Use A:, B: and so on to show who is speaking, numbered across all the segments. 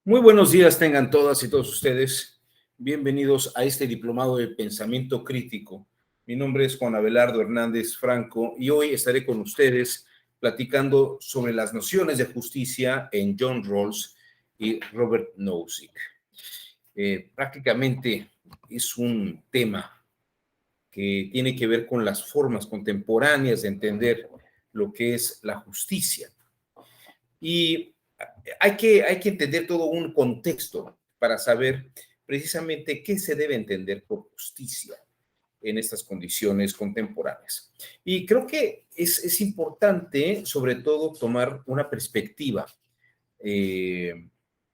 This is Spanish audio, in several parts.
A: Muy buenos días tengan todas y todos ustedes. Bienvenidos a este diplomado de pensamiento crítico. Mi nombre es Juan Abelardo Hernández Franco y hoy estaré con ustedes platicando sobre las nociones de justicia en John Rawls y Robert Nozick. Prácticamente es un tema que tiene que ver con las formas contemporáneas de entender lo que es la justicia. Y hay que entender todo un contexto para saber precisamente qué se debe entender por justicia en estas condiciones contemporáneas. Y creo que es importante, sobre todo, tomar una perspectiva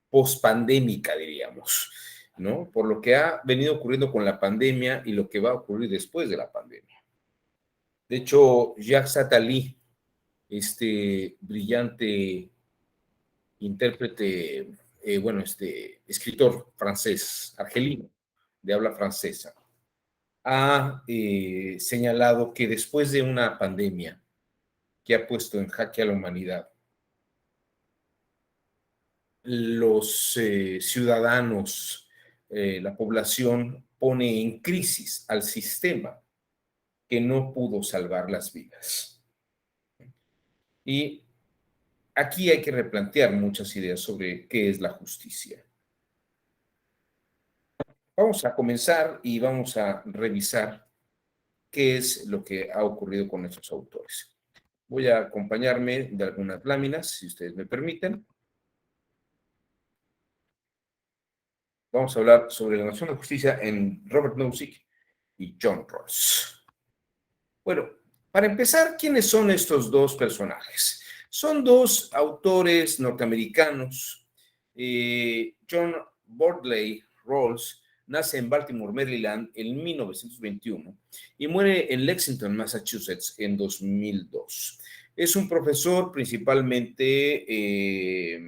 A: post-pandémica, diríamos, ¿no? Por lo que ha venido ocurriendo con la pandemia y lo que va a ocurrir después de la pandemia. De hecho, Jacques Attali, este brillante intérprete, escritor francés, argelino, de habla francesa, ha señalado que después de una pandemia que ha puesto en jaque a la humanidad, los ciudadanos, la población pone en crisis al sistema que no pudo salvar las vidas. Y aquí hay que replantear muchas ideas sobre qué es la justicia. Vamos a comenzar y vamos a revisar qué es lo que ha ocurrido con estos autores. Voy a acompañarme de algunas láminas, si ustedes me permiten. Vamos a hablar sobre la noción de justicia en Robert Nozick y John Rawls. Bueno, para empezar, ¿quiénes son estos dos personajes? Son dos autores norteamericanos. John Bordley Rawls nace en Baltimore, Maryland, en 1921 y muere en Lexington, Massachusetts, en 2002. Es un profesor principalmente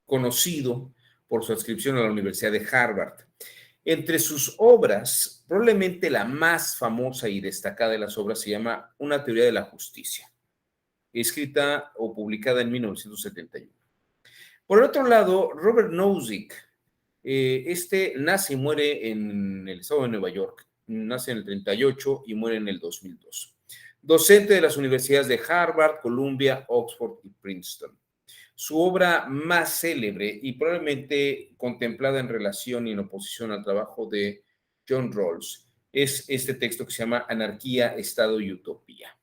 A: conocido por su adscripción a la Universidad de Harvard. Entre sus obras, probablemente la más famosa y destacada de las obras se llama Una teoría de la justicia, escrita o publicada en 1971. Por el otro lado, Robert Nozick, nace y muere en el estado de Nueva York, nace en el 38 y muere en el 2002. Docente de las universidades de Harvard, Columbia, Oxford y Princeton. Su obra más célebre y probablemente contemplada en relación y en oposición al trabajo de John Rawls es este texto que se llama Anarquía, Estado y Utopía.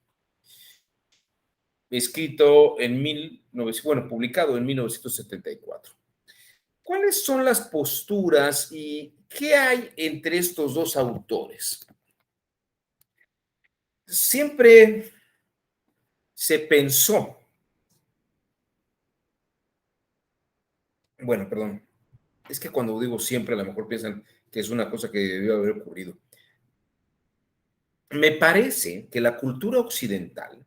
A: Publicado en 1974. ¿Cuáles son las posturas y qué hay entre estos dos autores? Siempre se pensó, es que cuando digo siempre a lo mejor piensan que es una cosa que debió haber ocurrido. Me parece que la cultura occidental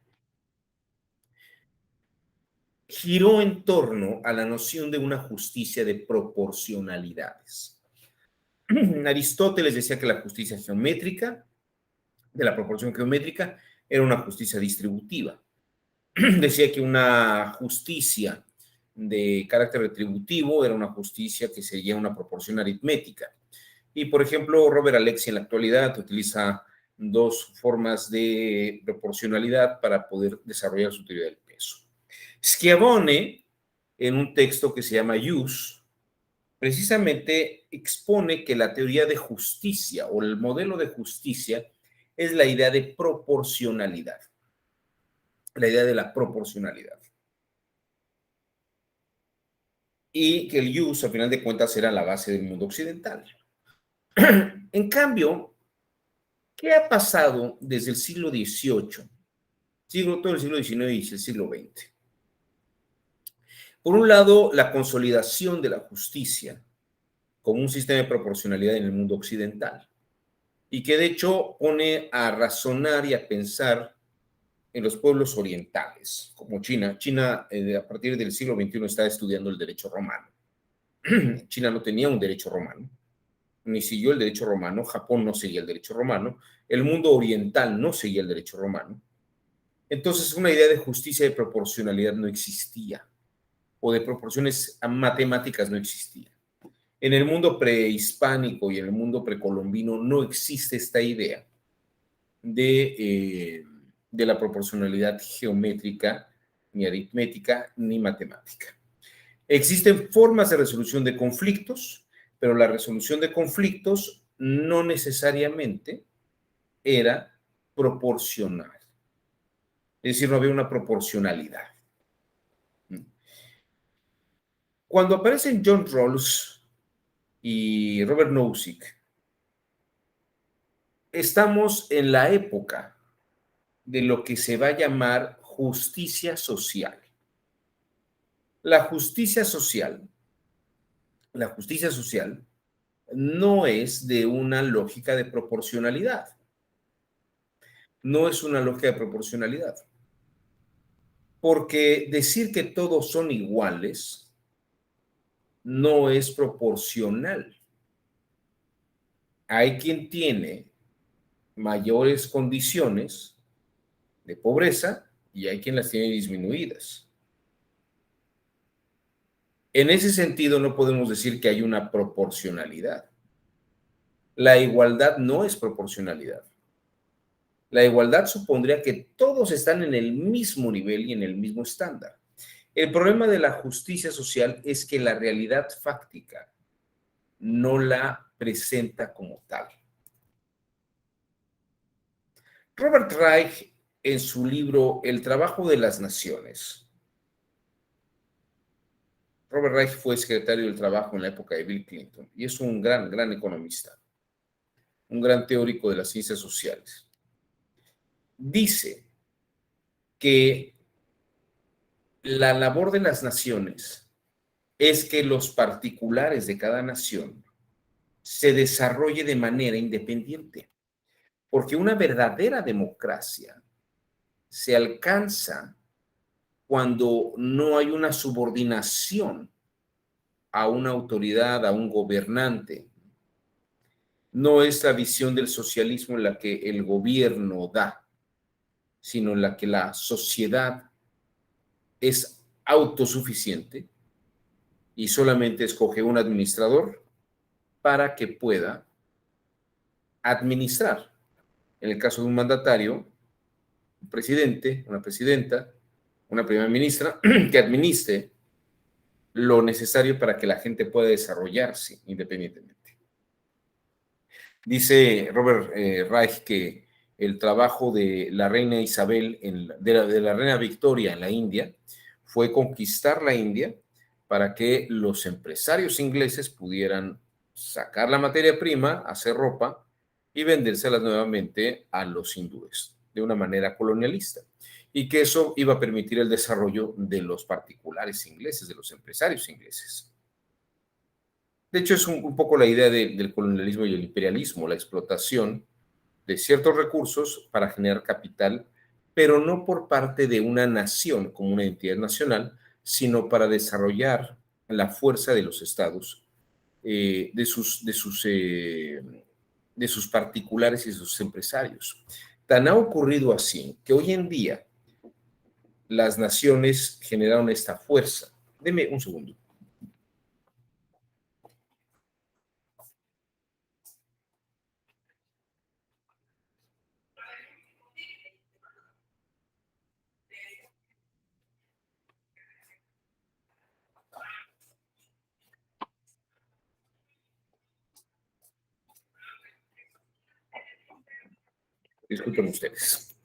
A: giró en torno a la noción de una justicia de proporcionalidades. Aristóteles decía que la justicia geométrica, de la proporción geométrica, era una justicia distributiva. Decía que una justicia de carácter retributivo era una justicia que seguía una proporción aritmética. Y, por ejemplo, Robert Alexy en la actualidad utiliza dos formas de proporcionalidad para poder desarrollar su teoría del peso. Schiavone, en un texto que se llama Ius, precisamente expone que la teoría de justicia o el modelo de justicia es la idea de proporcionalidad, la idea de la proporcionalidad. Y que el Ius, a final de cuentas, era la base del mundo occidental. En cambio, ¿qué ha pasado desde el siglo XVIII? Todo el siglo XIX y el siglo XX. Por un lado, la consolidación de la justicia como un sistema de proporcionalidad en el mundo occidental y que de hecho pone a razonar y a pensar en los pueblos orientales, como China. China, a partir del siglo XXI, está estudiando el derecho romano. China no tenía un derecho romano, ni siguió el derecho romano. Japón no seguía el derecho romano. El mundo oriental no seguía el derecho romano. Entonces, una idea de justicia y de proporcionalidad no existía. o de proporciones matemáticas no existían. En el mundo prehispánico y en el mundo precolombino no existe esta idea de la proporcionalidad geométrica, ni aritmética, ni matemática. Existen formas de resolución de conflictos, pero la resolución de conflictos no necesariamente era proporcional. Es decir, no había una proporcionalidad. Cuando aparecen John Rawls y Robert Nozick, estamos en la época de lo que se va a llamar justicia social. La justicia social, la justicia social no es de una lógica de proporcionalidad. No es una lógica de proporcionalidad. Porque decir que todos son iguales no es proporcional. Hay quien tiene mayores condiciones de pobreza y hay quien las tiene disminuidas. En ese sentido, no podemos decir que hay una proporcionalidad. La igualdad no es proporcionalidad. La igualdad supondría que todos están en el mismo nivel y en el mismo estándar. El problema de la justicia social es que la realidad fáctica no la presenta como tal. Robert Reich, en su libro El trabajo de las naciones, Robert Reich fue secretario del Trabajo en la época de Bill Clinton y es un gran economista, un gran teórico de las ciencias sociales. Dice que la labor de las naciones es que los particulares de cada nación se desarrolle de manera independiente, porque una verdadera democracia se alcanza cuando no hay una subordinación a una autoridad, a un gobernante. No es la visión del socialismo en la que el gobierno da, sino en la que la sociedad es autosuficiente y solamente escoge un administrador para que pueda administrar. En el caso de un mandatario, un presidente, una presidenta, una primera ministra, que administre lo necesario para que la gente pueda desarrollarse independientemente. Dice Robert Reich que el trabajo de la reina Isabel, de la reina Victoria en la India, fue conquistar la India para que los empresarios ingleses pudieran sacar la materia prima, hacer ropa y vendérselas nuevamente a los hindúes de una manera colonialista. Y que eso iba a permitir el desarrollo de los particulares ingleses, de los empresarios ingleses. De hecho, es un poco la idea del colonialismo y el imperialismo, la explotación de ciertos recursos para generar capital, pero no por parte de una nación como una entidad nacional, sino para desarrollar la fuerza de los estados, de sus particulares y de sus empresarios. Tan ha ocurrido así que hoy en día las naciones generaron esta fuerza. Deme un segundo. Disculpen ustedes.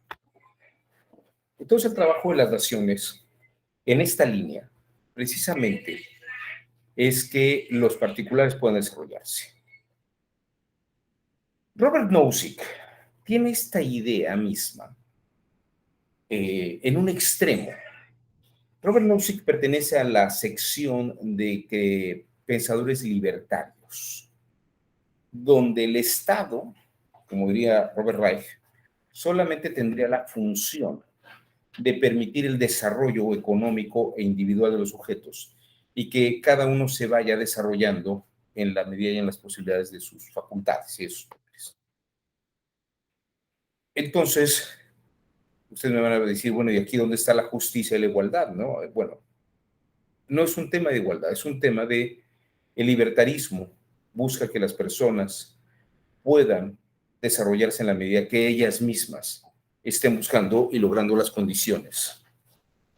A: Entonces, el trabajo de las naciones en esta línea, precisamente, es que los particulares puedan desarrollarse. Robert Nozick tiene esta idea misma en un extremo. Robert Nozick pertenece a la sección de pensadores libertarios, donde el Estado, como diría Robert Reich, solamente tendría la función de permitir el desarrollo económico e individual de los sujetos y que cada uno se vaya desarrollando en la medida y en las posibilidades de sus facultades y de sus poderes. Entonces, ustedes me van a decir, bueno, ¿y aquí dónde está la justicia y la igualdad? ¿No? Bueno, No es un tema de igualdad, es un tema de el libertarismo busca que las personas puedan desarrollarse en la medida que ellas mismas estén buscando y logrando las condiciones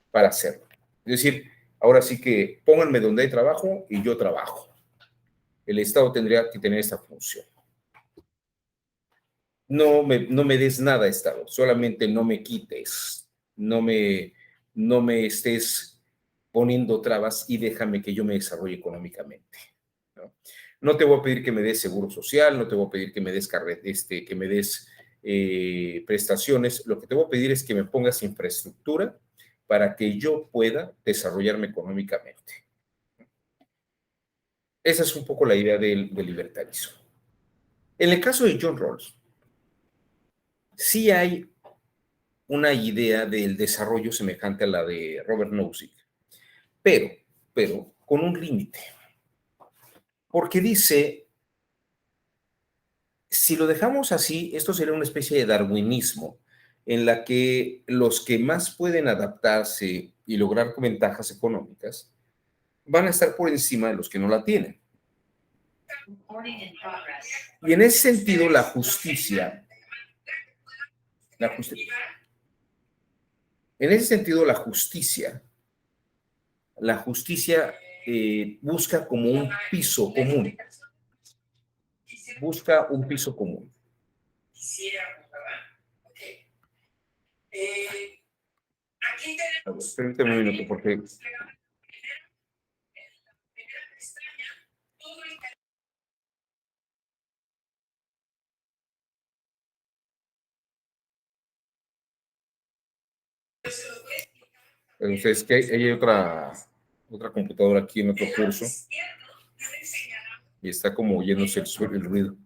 A: para hacerlo. Es decir, ahora sí que pónganme donde hay trabajo y yo trabajo. El Estado tendría que tener esta función. No me des nada, Estado, solamente no me quites, no me, no me estés poniendo trabas y déjame que yo me desarrolle económicamente. ¿No? No te voy a pedir que me des seguro social, no te voy a pedir que me des, que me des prestaciones, lo que te voy a pedir es que me pongas infraestructura para que yo pueda desarrollarme económicamente. Esa es un poco la idea del libertarismo. En el caso de John Rawls, sí hay una idea del desarrollo semejante a la de Robert Nozick, pero, pero con un límite, porque dice, si lo dejamos así, esto sería una especie de darwinismo, en la que los que más pueden adaptarse y lograr ventajas económicas van a estar por encima de los que no la tienen. Y en ese sentido, la justicia, en ese sentido, la justicia busca como un piso común, busca un piso común. A ver, permíteme un minuto, porque entonces, que hay otra computadora aquí en otro curso y está como oyéndose el ruido.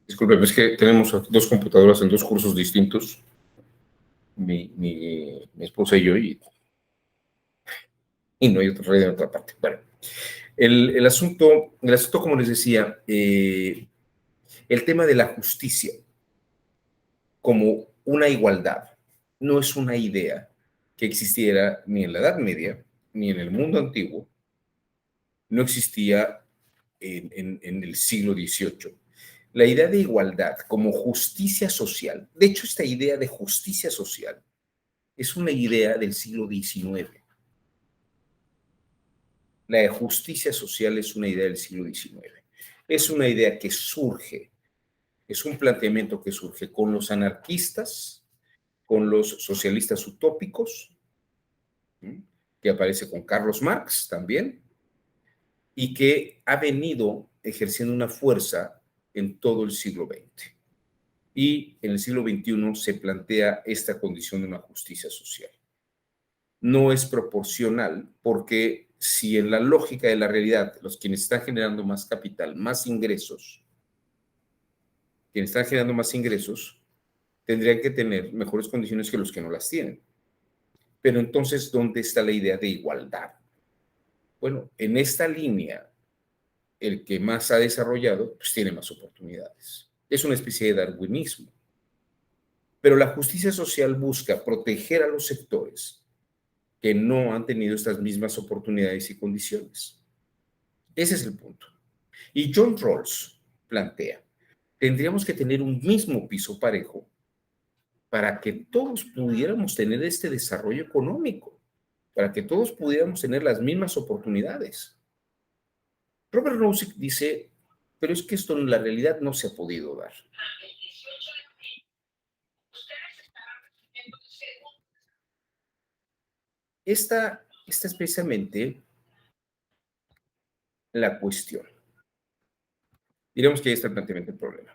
A: Disculpe, es que tenemos dos computadoras en dos cursos distintos, mi esposa y yo, y no hay otra red en otra parte. Bueno, el asunto, como les decía, el tema de la justicia como una igualdad no es una idea que existiera ni en la Edad Media ni en el mundo antiguo, no existía en el siglo XVIII. La idea de igualdad como justicia social, de hecho esta idea de justicia social es una idea del siglo XIX. La de justicia social es una idea del siglo XIX. Es una idea que surge, es un planteamiento que surge con los anarquistas, con los socialistas utópicos, ¿sí? Que aparece con Carlos Marx también, y que ha venido ejerciendo una fuerza en todo el siglo XX. Y en el siglo XXI se plantea esta condición de una justicia social. No es proporcional porque si en la lógica de la realidad los quienes están generando más capital, quienes están generando más ingresos, tendrían que tener mejores condiciones que los que no las tienen. Pero entonces, ¿dónde está la idea de igualdad? Bueno, en esta línea, el que más ha desarrollado, pues tiene más oportunidades. Es una especie de darwinismo. Pero la justicia social busca proteger a los sectores que no han tenido estas mismas oportunidades y condiciones. Ese es el punto. Y John Rawls plantea, tendríamos que tener un mismo piso parejo para que todos pudiéramos tener este desarrollo económico, para que todos pudiéramos tener las mismas oportunidades. Robert Nozick dice, pero es que esto en la realidad no se ha podido dar. Esta es precisamente la cuestión. Diremos que ahí está el planteamiento del problema.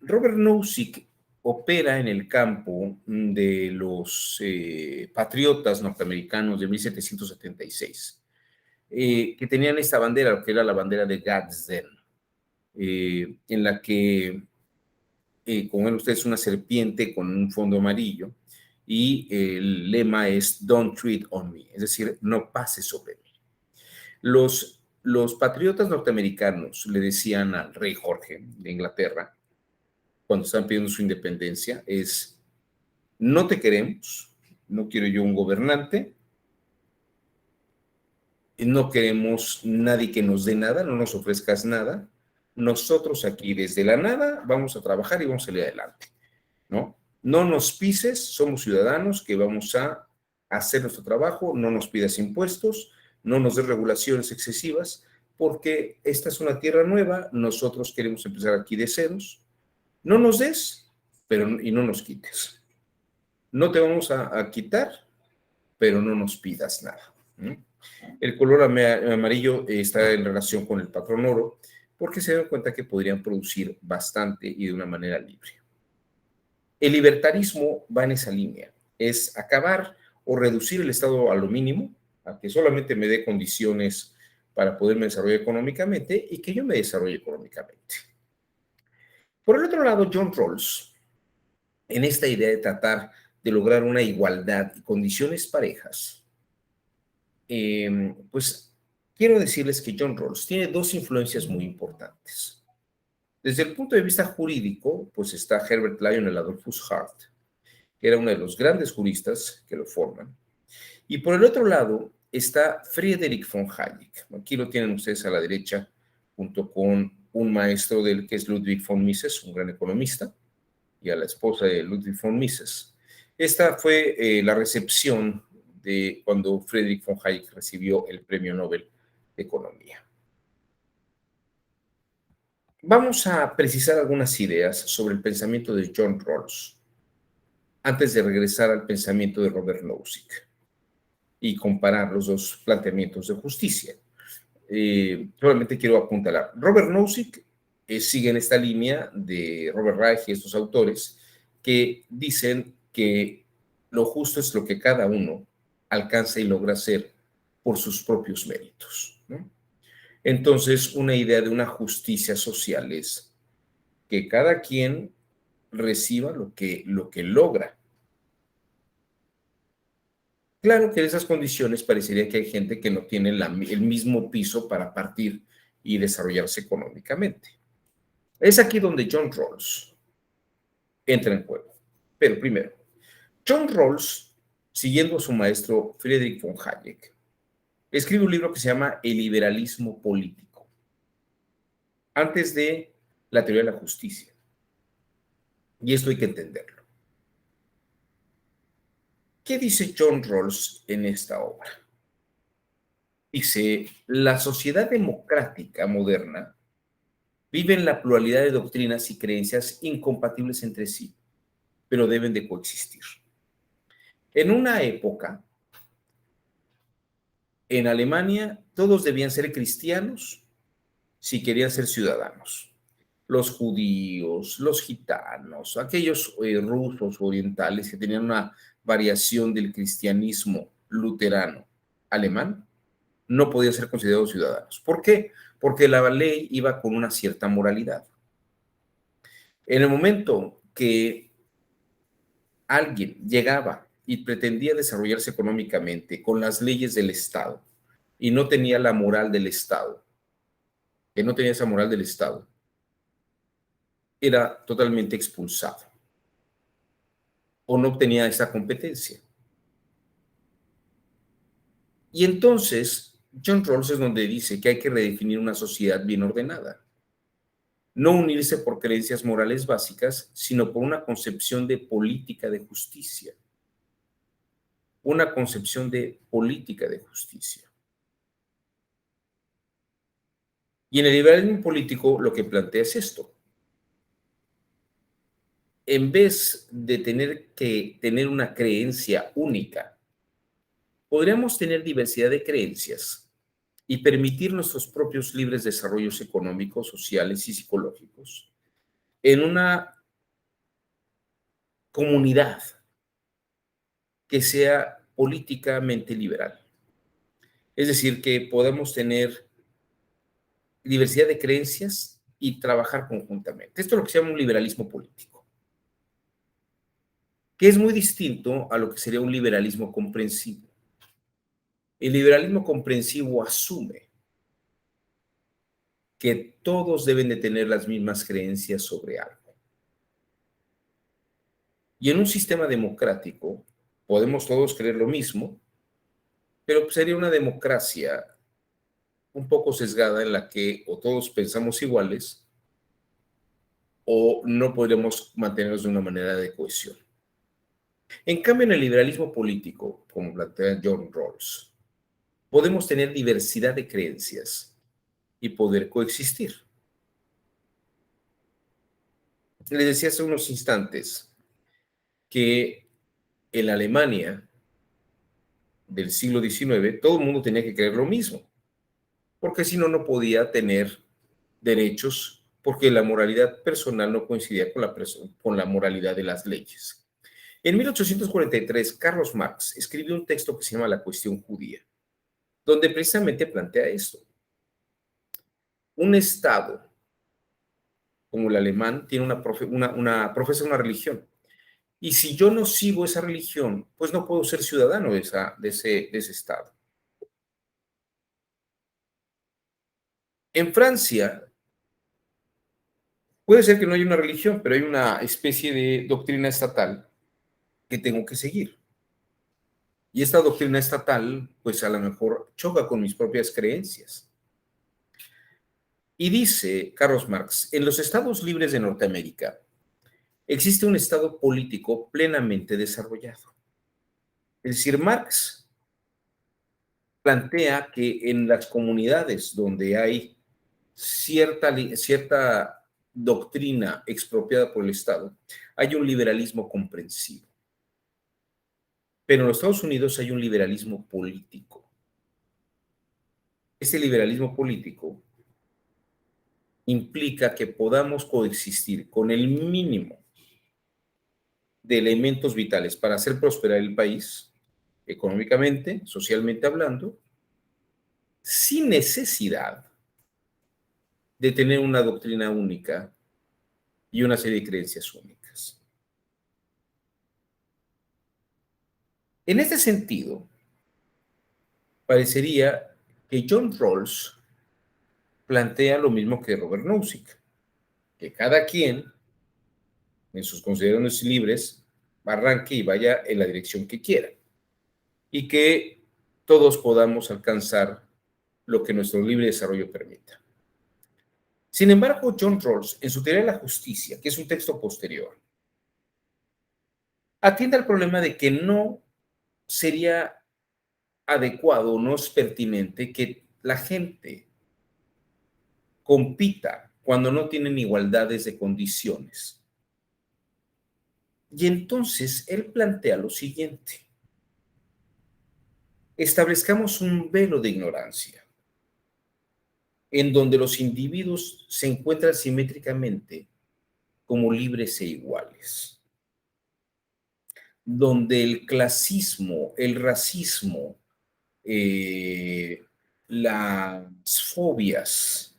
A: Robert Nozick opera en el campo de los patriotas norteamericanos de 1776, que tenían esta bandera, lo que era la bandera de Gadsden, en la que, como ven ustedes, una serpiente con un fondo amarillo, y el lema es Don't tread on me, es decir, no pases sobre mí. Los patriotas norteamericanos le decían al rey Jorge de Inglaterra, cuando están pidiendo su independencia, es: no te queremos, no quiero yo un gobernante, no queremos nadie que nos dé nada, no nos ofrezcas nada, nosotros aquí desde la nada vamos a trabajar y vamos a salir adelante, ¿no? No nos pises, somos ciudadanos que vamos a hacer nuestro trabajo, no nos pidas impuestos, no nos des regulaciones excesivas, porque esta es una tierra nueva, nosotros queremos empezar aquí de ceros, no nos des, pero y no nos quites. No te vamos a quitar, pero no nos pidas nada, ¿no? El color amarillo está en relación con el patrón oro, porque se dan cuenta que podrían producir bastante y de una manera libre. El libertarismo va en esa línea, es acabar o reducir el Estado a lo mínimo, a que solamente me dé condiciones para poderme desarrollar económicamente y que yo me desarrolle económicamente. Por el otro lado, John Rawls, en esta idea de tratar de lograr una igualdad y condiciones parejas, pues quiero decirles que John Rawls tiene dos influencias muy importantes. Desde el punto de vista jurídico, pues está Herbert Lionel Adolphus Hart, que era uno de los grandes juristas que lo forman. Y por el otro lado está Friedrich von Hayek. Aquí lo tienen ustedes a la derecha, junto con un maestro del que es Ludwig von Mises, un gran economista, y a la esposa de Ludwig von Mises. Esta fue la recepción de cuando Friedrich von Hayek recibió el Premio Nobel de Economía. Vamos a precisar algunas ideas sobre el pensamiento de John Rawls antes de regresar al pensamiento de Robert Nozick y comparar los dos planteamientos de justicia. Solamente quiero apuntalar. Robert Nozick sigue en esta línea de Robert Reich y estos autores que dicen que lo justo es lo que cada uno alcanza y logra hacer por sus propios méritos, ¿no? Entonces, una idea de una justicia social es que cada quien reciba lo que logra. Claro que en esas condiciones parecería que hay gente que no tiene el mismo piso para partir y desarrollarse económicamente. Es aquí donde John Rawls entra en juego. Pero primero, John Rawls, siguiendo a su maestro Friedrich von Hayek, escribe un libro que se llama El liberalismo político, antes de la teoría de la justicia. Y esto hay que entenderlo. ¿Qué dice John Rawls en esta obra? Dice: la sociedad democrática moderna vive en la pluralidad de doctrinas y creencias incompatibles entre sí, pero deben de coexistir. En una época, en Alemania, todos debían ser cristianos si querían ser ciudadanos. Los judíos, los gitanos, aquellos rusos orientales que tenían una variación del cristianismo luterano alemán, no podían ser considerados ciudadanos. ¿Por qué? Porque la ley iba con una cierta moralidad. En el momento que alguien llegaba y pretendía desarrollarse económicamente con las leyes del Estado y no tenía la moral del Estado, que no tenía esa moral del Estado, era totalmente expulsado o no obtenía esa competencia. Y entonces, John Rawls es donde dice que hay que redefinir una sociedad bien ordenada. No unirse por creencias morales básicas, sino por una concepción de política de justicia. Una concepción de política de justicia. Y en el liberalismo político lo que plantea es esto. En vez de tener que tener una creencia única, podríamos tener diversidad de creencias y permitir nuestros propios libres desarrollos económicos, sociales y psicológicos, en una comunidad que sea políticamente liberal. Es decir, que podamos tener diversidad de creencias y trabajar conjuntamente. Esto es lo que se llama un liberalismo político, que es muy distinto a lo que sería un liberalismo comprensivo. El liberalismo comprensivo asume que todos deben de tener las mismas creencias sobre algo. Y en un sistema democrático podemos todos creer lo mismo, pero sería una democracia un poco sesgada en la que o todos pensamos iguales o no podremos mantenernos de una manera de cohesión. En cambio, en el liberalismo político, como plantea John Rawls, podemos tener diversidad de creencias y poder coexistir. Les decía hace unos instantes que en la Alemania del siglo XIX todo el mundo tenía que creer lo mismo, porque si no, no podía tener derechos, porque la moralidad personal no coincidía con la moralidad de las leyes. En 1843, Carlos Marx escribió un texto que se llama La cuestión judía, donde precisamente plantea esto. Un Estado como el alemán tiene profesa una religión. Y si yo no sigo esa religión, pues no puedo ser ciudadano de ese Estado. En Francia, puede ser que no haya una religión, pero hay una especie de doctrina estatal que tengo que seguir. Y esta doctrina estatal, pues a lo mejor choca con mis propias creencias. Y dice Carlos Marx, en los estados libres de Norteamérica existe un estado político plenamente desarrollado. Es decir, Marx plantea que en las comunidades donde hay cierta doctrina expropiada por el Estado, hay un liberalismo comprensivo. Pero en los Estados Unidos hay un liberalismo político. Este liberalismo político implica que podamos coexistir con el mínimo de elementos vitales para hacer prosperar el país, económicamente, socialmente hablando, sin necesidad de tener una doctrina única y una serie de creencias únicas. En este sentido, parecería que John Rawls plantea lo mismo que Robert Nozick, que cada quien, en sus consideraciones libres, arranque y vaya en la dirección que quiera, y que todos podamos alcanzar lo que nuestro libre desarrollo permita. Sin embargo, John Rawls, en su teoría de la justicia, que es un texto posterior, atiende al problema de que no sería adecuado, no es pertinente que la gente compita cuando no tienen igualdades de condiciones. Y entonces él plantea lo siguiente: establezcamos un velo de ignorancia en donde los individuos se encuentran simétricamente como libres e iguales, donde el clasismo, el racismo, eh, las fobias,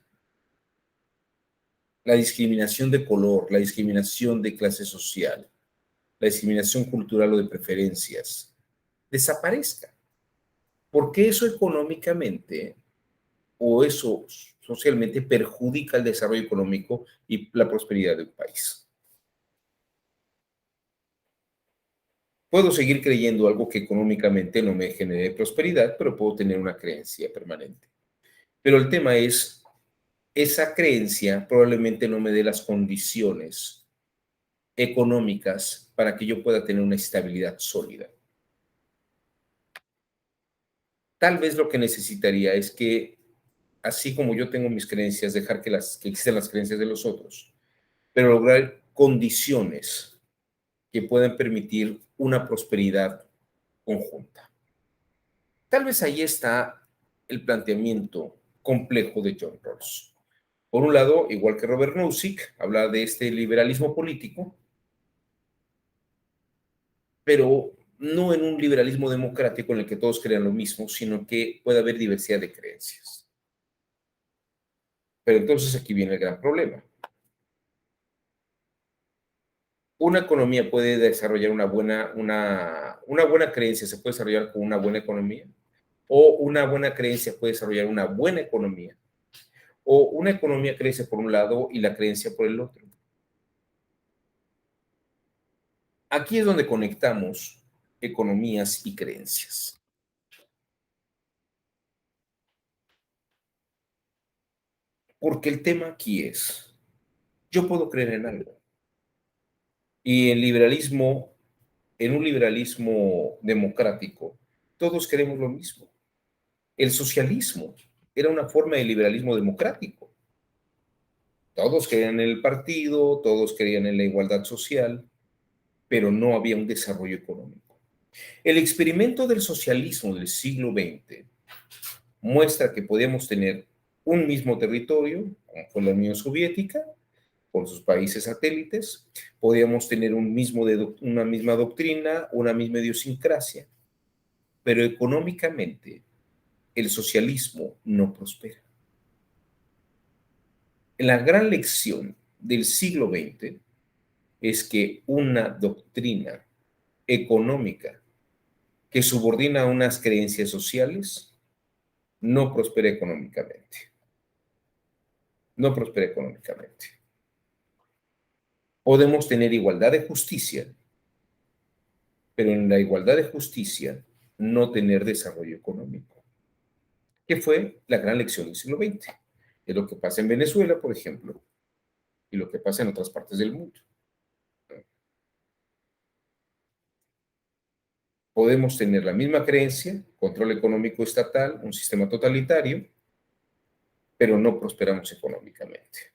A: la discriminación de color, la discriminación de clase social, la discriminación cultural o de preferencias, desaparezca. Porque eso económicamente o eso socialmente perjudica el desarrollo económico y la prosperidad de un país. Puedo seguir creyendo algo que económicamente no me genere prosperidad, pero puedo tener una creencia permanente. Pero el tema es, esa creencia probablemente no me dé las condiciones económicas para que yo pueda tener una estabilidad sólida. Tal vez lo que necesitaría es que, así como yo tengo mis creencias, dejar que existan las creencias de los otros, pero lograr condiciones que puedan permitir una prosperidad conjunta. Tal vez ahí está el planteamiento complejo de John Rawls. Por un lado, igual que Robert Nozick, habla de este liberalismo político, pero no en un liberalismo democrático en el que todos crean lo mismo, sino que puede haber diversidad de creencias. Pero entonces aquí viene el gran problema. Una economía puede desarrollar una buena creencia, se puede desarrollar con una buena economía, o una buena creencia puede desarrollar una buena economía, o una economía crece por un lado y la creencia por el otro. Aquí es donde conectamos economías y creencias. Porque el tema aquí es, yo puedo creer en algo. Y en un liberalismo democrático, todos queremos lo mismo. El socialismo era una forma de liberalismo democrático. Todos querían en el partido, todos querían en la igualdad social, pero no había un desarrollo económico. El experimento del socialismo del siglo XX muestra que podíamos tener un mismo territorio, como fue la Unión Soviética, por sus países satélites, podíamos tener una misma doctrina, una misma idiosincrasia, pero económicamente el socialismo no prospera. La gran lección del siglo XX es que una doctrina económica que subordina unas creencias sociales no prospera económicamente. No prospera económicamente. Podemos tener igualdad de justicia, pero en la igualdad de justicia no tener desarrollo económico, que fue la gran lección del siglo XX. Es lo que pasa en Venezuela, por ejemplo, y lo que pasa en otras partes del mundo. Podemos tener la misma creencia, control económico estatal, un sistema totalitario, pero no prosperamos económicamente.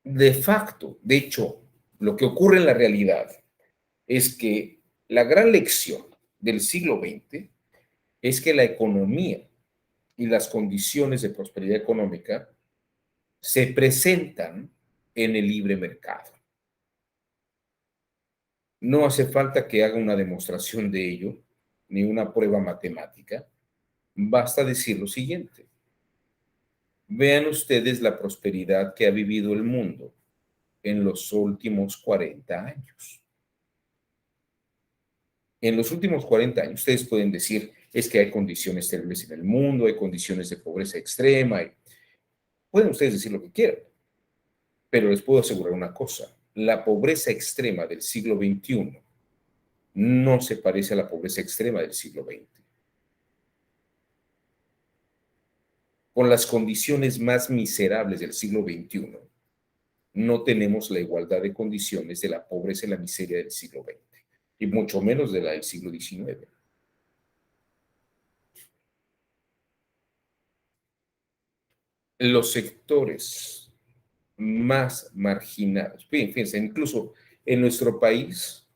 A: De facto, de hecho, lo que ocurre en la realidad es que la gran lección del siglo XX es que la economía y las condiciones de prosperidad económica se presentan en el libre mercado. No hace falta que haga una demostración de ello, ni una prueba matemática. Basta decir lo siguiente. Vean ustedes la prosperidad que ha vivido el mundo en los últimos 40 años. En los últimos 40 años, ustedes pueden decir, es que hay condiciones terribles en el mundo, hay condiciones de pobreza extrema. Pueden ustedes decir lo que quieran, pero les puedo asegurar una cosa. La pobreza extrema del siglo XXI no se parece a la pobreza extrema del siglo XX. Con las condiciones más miserables del siglo XXI, no tenemos la igualdad de condiciones de la pobreza y la miseria del siglo XX, y mucho menos de la del siglo XIX. Los sectores más marginados, fíjense, incluso en nuestro país,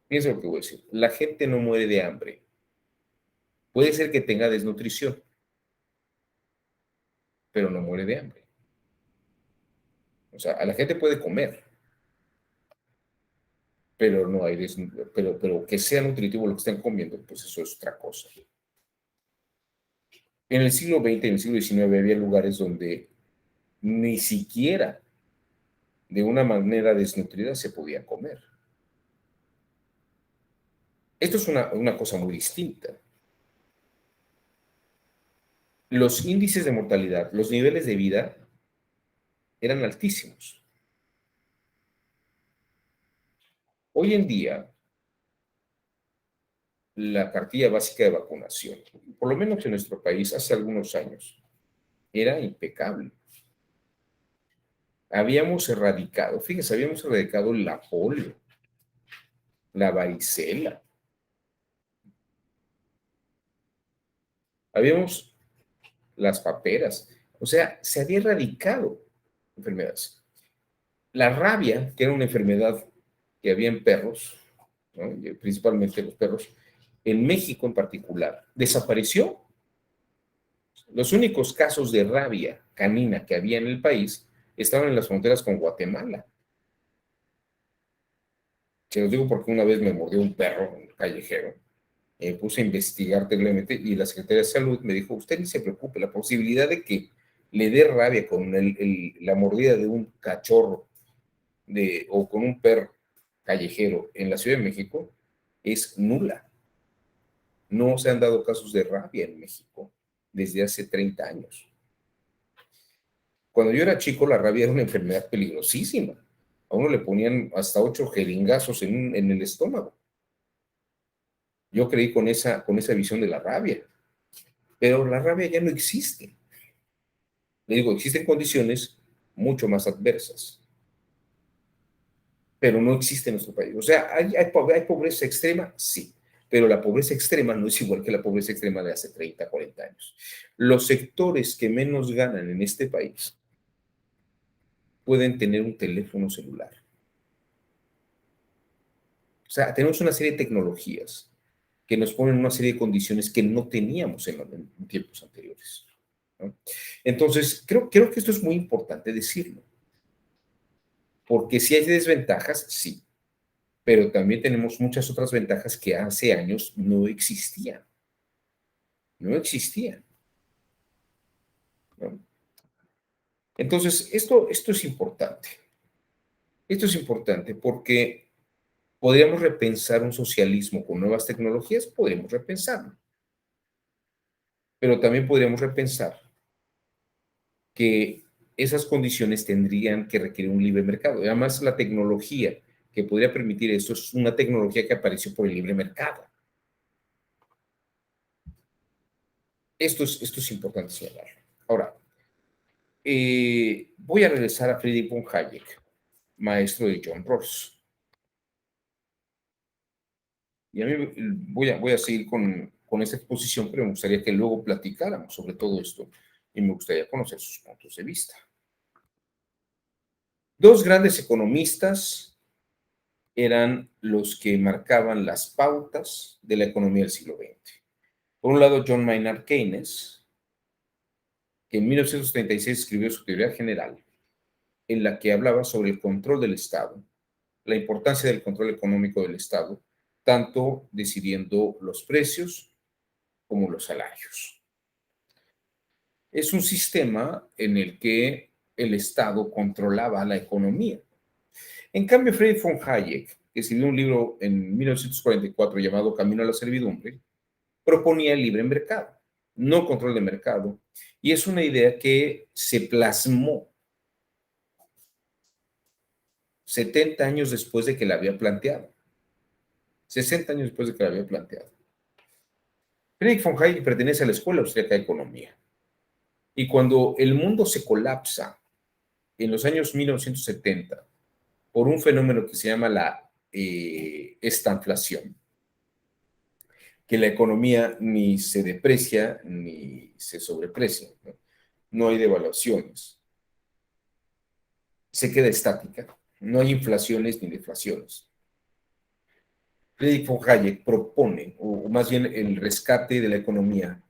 A: fíjense lo que voy a decir, la gente no muere de hambre. Puede ser que tenga desnutrición, pero no muere de hambre. O sea, a la gente puede comer, pero no hay pero que sea nutritivo lo que están comiendo, pues eso es otra cosa. En el siglo XX, en el siglo XIX había lugares donde ni siquiera de una manera desnutrida se podía comer. Esto es una cosa muy distinta. Los índices de mortalidad, los niveles de vida eran altísimos. Hoy en día, la cartilla básica de vacunación, por lo menos en nuestro país hace algunos años, era impecable. Fíjense, habíamos erradicado la polio, la varicela. Habíamos las paperas. O sea, se había erradicado enfermedades. La rabia, que era una enfermedad que había en perros, ¿no? Principalmente los perros, en México en particular, desapareció. Los únicos casos de rabia canina que había en el país estaban en las fronteras con Guatemala. Se los digo porque una vez me mordió un perro callejero. Me puse a investigar terriblemente y la Secretaría de Salud me dijo, usted ni se preocupe, la posibilidad de que le dé rabia con la mordida de un cachorro o con un perro callejero en la Ciudad de México es nula. No se han dado casos de rabia en México desde hace 30 años. Cuando yo era chico, la rabia era una enfermedad peligrosísima. A uno le ponían hasta 8 jeringazos en el estómago. Yo creí con esa visión de la rabia, pero la rabia ya no existe. Le digo, existen condiciones mucho más adversas, pero no existe en nuestro país. O sea, ¿hay pobreza extrema? Sí, pero la pobreza extrema no es igual que la pobreza extrema de hace 30, 40 años. Los sectores que menos ganan en este país pueden tener un teléfono celular. O sea, tenemos una serie de tecnologías que nos ponen una serie de condiciones que no teníamos en tiempos anteriores, ¿no? Entonces, creo que esto es muy importante decirlo, porque si hay desventajas, sí, pero también tenemos muchas otras ventajas que hace años no existían, no existían, ¿no? Entonces, esto es importante porque podríamos repensar un socialismo con nuevas tecnologías, podríamos repensarlo, pero también podríamos repensar que esas condiciones tendrían que requerir un libre mercado. Y además, la tecnología que podría permitir esto es una tecnología que apareció por el libre mercado. Esto es importante señalar. Ahora, voy a regresar a Friedrich von Hayek, maestro de John Rawls. Y a mí voy a seguir con esta exposición, pero me gustaría que luego platicáramos sobre todo esto y me gustaría conocer sus puntos de vista. Dos grandes economistas eran los que marcaban las pautas de la economía del siglo XX. Por un lado, John Maynard Keynes, que en 1936 escribió su teoría general, en la que hablaba sobre el control del Estado, la importancia del control económico del Estado, tanto decidiendo los precios como los salarios. Es un sistema en el que el Estado controlaba la economía. En cambio, Friedrich von Hayek, que escribió un libro en 1944 llamado Camino a la servidumbre, proponía el libre mercado, no control de mercado, y es una idea que se plasmó 70 años después de que la había planteado, 60 años después de que la había planteado. Friedrich von Hayek pertenece a la Escuela Austríaca de Economía, y cuando el mundo se colapsa en los años 1970 por un fenómeno que se llama la estanflación, que la economía ni se deprecia ni se sobreprecia, ¿no? No hay devaluaciones, se queda estática, no hay inflaciones ni deflaciones. Friedrich von Hayek propone, o más bien el rescate de la economía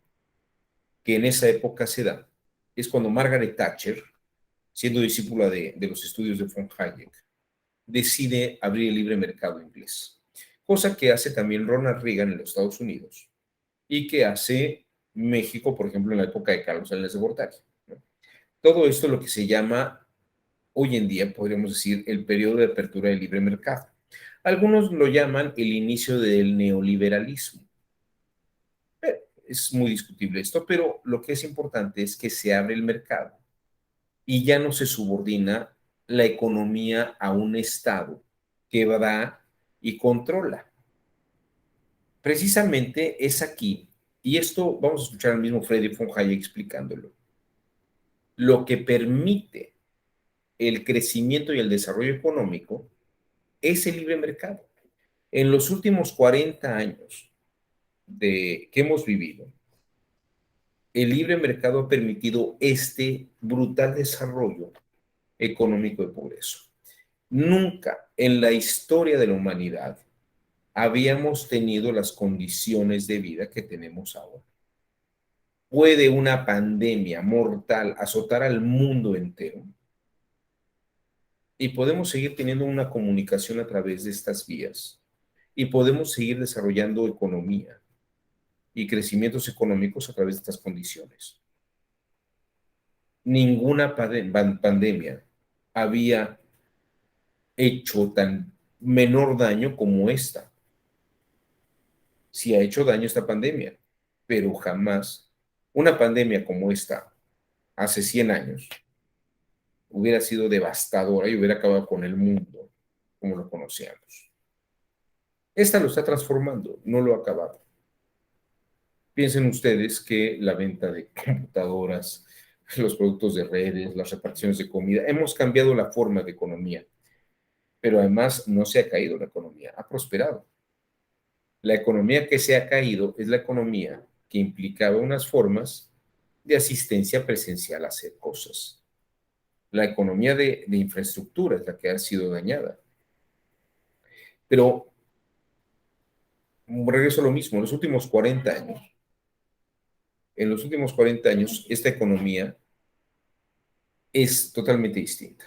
A: que en esa época se da, es cuando Margaret Thatcher, siendo discípula de los estudios de von Hayek, decide abrir el libre mercado inglés, cosa que hace también Ronald Reagan en los Estados Unidos y que hace México, por ejemplo, en la época de Carlos Salinas de Gortari, ¿no? Todo esto es lo que se llama, hoy en día, podríamos decir, el periodo de apertura del libre mercado. Algunos lo llaman el inicio del neoliberalismo. Es muy discutible esto, pero lo que es importante es que se abre el mercado y ya no se subordina la economía a un Estado que va y controla. Precisamente es aquí, y esto vamos a escuchar al mismo Friedrich von Hayek explicándolo, lo que permite el crecimiento y el desarrollo económico es el libre mercado. En los últimos 40 años que hemos vivido, el libre mercado ha permitido este brutal desarrollo económico de progreso. Nunca en la historia de la humanidad habíamos tenido las condiciones de vida que tenemos ahora. puede una pandemia mortal azotar al mundo entero y podemos seguir teniendo una comunicación a través de estas vías y podemos seguir desarrollando economía y crecimientos económicos a través de estas condiciones. Ninguna pandemia había hecho tan menor daño como esta. Sí ha hecho daño esta pandemia, pero jamás una pandemia como esta, hace 100 años, hubiera sido devastadora y hubiera acabado con el mundo como lo conocíamos. Esta lo está transformando, no lo ha acabado. Piensen ustedes que la venta de computadoras, los productos de redes, las reparticiones de comida, hemos cambiado la forma de economía, pero además no se ha caído la economía, ha prosperado. La economía que se ha caído es la economía que implicaba unas formas de asistencia presencial a hacer cosas. La economía de infraestructura es la que ha sido dañada. Pero regreso a lo mismo, en los últimos 40 años, esta economía es totalmente distinta.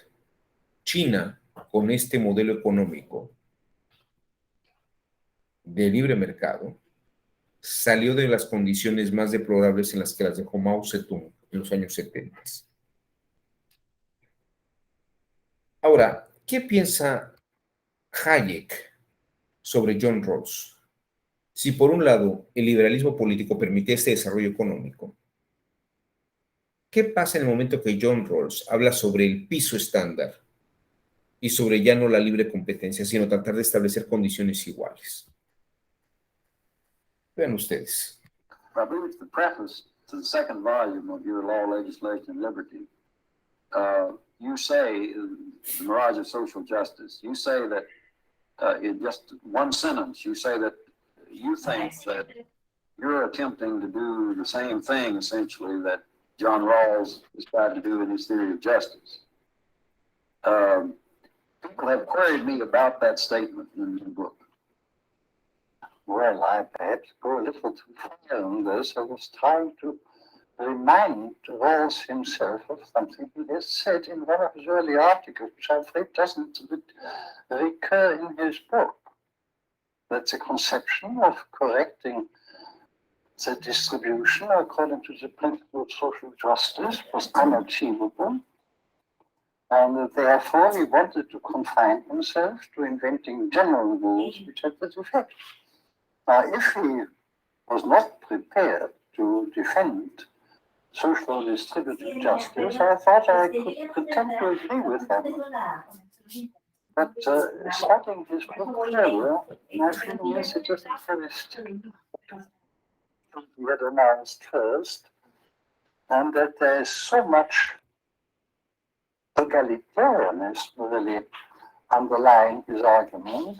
A: China, con este modelo económico de libre mercado, salió de las condiciones más deplorables en las que las dejó Mao Zedong en los años 70. Ahora, ¿qué piensa Hayek sobre John Rawls? Si por un lado el liberalismo político permite este desarrollo económico, ¿qué pasa en el momento que John Rawls habla sobre el piso estándar y sobre ya no la libre competencia, sino tratar de establecer condiciones iguales? Vean ustedes.
B: I believe it's the preface to the second volume of your Law, Legislation, and Liberty. You say, The Mirage of Social Justice, you say that in just one sentence, you say that you think that you're attempting to do the same thing, essentially, that John Rawls has tried to do in his theory of justice. People have queried me about that statement in the book. Well, I perhaps go a little too far on this. I was trying to remind Rawls himself of something he has said in one of his early articles, which I'm afraid doesn't recur in his book. That's a conception of correcting the distribution according to the principle of social justice was unachievable. And therefore he wanted to confine himself to inventing general rules which had this effect. If he was not prepared to defend social distributive justice, I thought I could pretend to agree with him. But starting his book further, my feeling is it was very he had announced first, and that there is so much egalitarianism really underlying his argument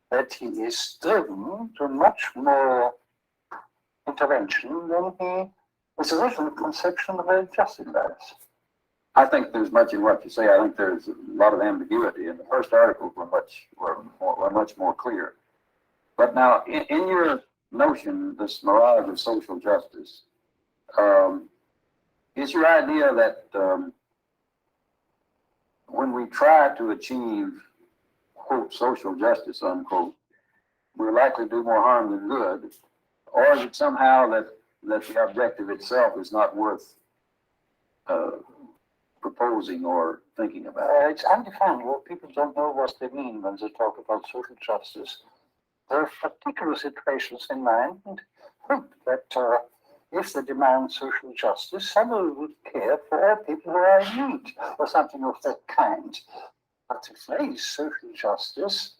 B: that he is driven to much more intervention than his original conception really justifies. I think there's much in what you say. I think there's a lot of ambiguity. In the first articles were much more clear. But now, in your notion, this mirage of social justice, is your idea that when we try to achieve, quote, social justice, unquote, we're likely to do more harm than good? Or is it somehow that the objective itself is not worth proposing or thinking about? It's undefinable. People don't know what they mean when they talk about social justice. There are particular situations in mind and hope that if they demand social justice, somebody would care for all people who are in need or something of that kind. But to phrase social justice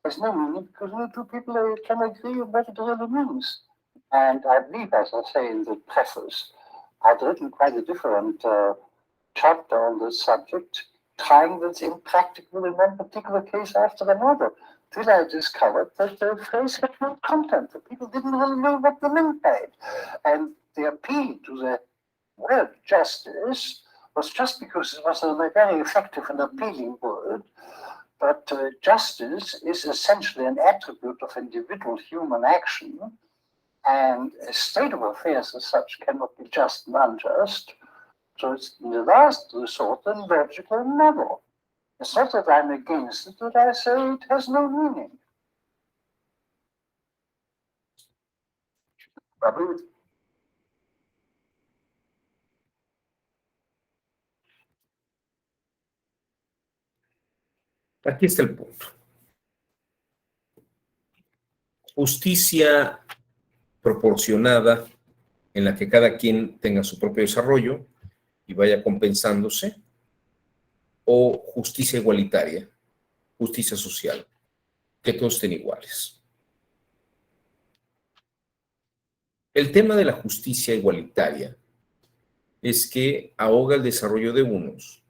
B: has no meaning because no two people can agree on what it really means. And I believe, as I say in the preface, I've written quite a different chapter on this subject, trying this impractical in one particular case after another, till I discovered that the phrase had no content. The people didn't really know what the meant by it. And the appeal to the word justice was just because it was a very effective and appealing word. But justice is essentially an attribute of individual human action, And a state of affairs as such cannot be just and unjust. So it's in the last resort a logical level. It's not that I'm against it, but I say it has no meaning.
A: Aquí está el punto. Justicia proporcionada en la que cada quien tenga su propio desarrollo y vaya compensándose, o justicia igualitaria, justicia social, que todos estén iguales. El tema de la justicia igualitaria es que ahoga el desarrollo de unos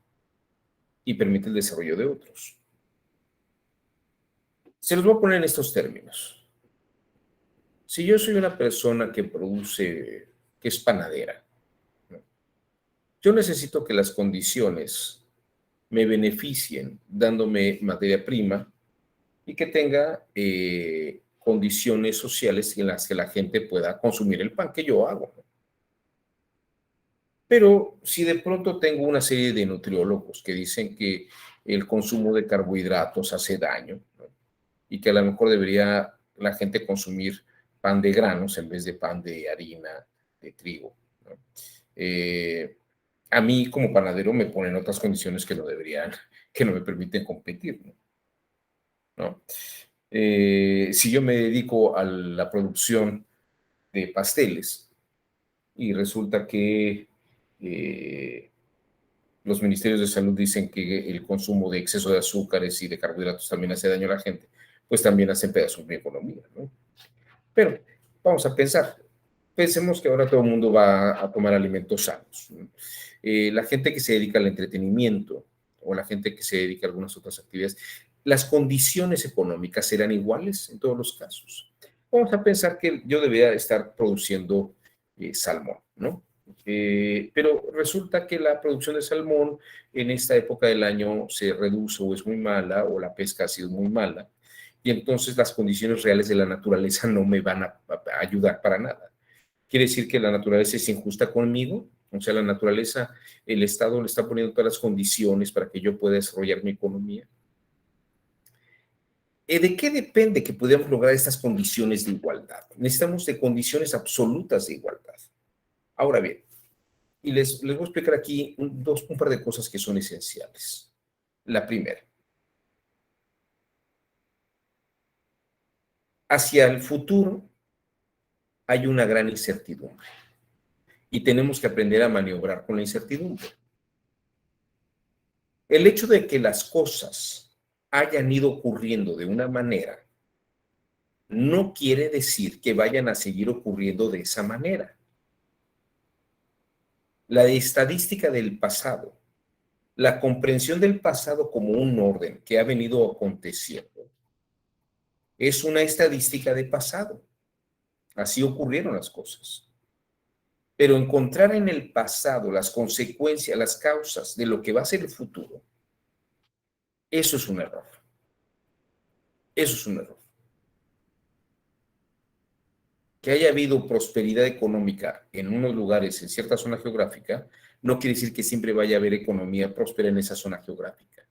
A: y permite el desarrollo de otros. Se los voy a poner en estos términos. Si yo soy una persona que produce, que es panadera, ¿no? Yo necesito que las condiciones me beneficien dándome materia prima y que tenga condiciones sociales en las que la gente pueda consumir el pan que yo hago, ¿no? Pero si de pronto tengo una serie de nutriólogos que dicen que el consumo de carbohidratos hace daño, ¿no? Y que a lo mejor debería la gente consumir pan de granos en vez de pan de harina, de trigo, ¿no? A mí como panadero me ponen otras condiciones que no deberían, que no me permiten competir, ¿no? ¿No? Si yo me dedico a la producción de pasteles y resulta que los ministerios de salud dicen que el consumo de exceso de azúcares y de carbohidratos también hace daño a la gente, pues también hacen pedazos mi economía, ¿no? Pero vamos a pensar, pensemos que ahora todo el mundo va a tomar alimentos sanos, ¿no? La gente que se dedica al entretenimiento o la gente que se dedica a algunas otras actividades, las condiciones económicas serán iguales en todos los casos. Vamos a pensar que yo debería estar produciendo salmón, ¿no? Pero resulta que la producción de salmón en esta época del año se reduce o es muy mala o la pesca ha sido muy mala y entonces las condiciones reales de la naturaleza no me van a ayudar para nada. ¿Quiere decir que la naturaleza es injusta conmigo? O sea, la naturaleza, el Estado le está poniendo todas las condiciones para que yo pueda desarrollar mi economía. ¿De qué depende que podamos lograr estas condiciones de igualdad? Necesitamos de condiciones absolutas de igualdad. Ahora bien, y les voy a explicar aquí un par de cosas que son esenciales. La primera, hacia el futuro hay una gran incertidumbre y tenemos que aprender a maniobrar con la incertidumbre. El hecho de que las cosas hayan ido ocurriendo de una manera no quiere decir que vayan a seguir ocurriendo de esa manera. La estadística del pasado, la comprensión del pasado como un orden que ha venido aconteciendo, es una estadística de pasado. Así ocurrieron las cosas. Pero encontrar en el pasado las consecuencias, las causas de lo que va a ser el futuro, eso es un error. Eso es un error. Que haya habido prosperidad económica en unos lugares, en cierta zona geográfica, no quiere decir que siempre vaya a haber economía próspera en esa zona geográfica.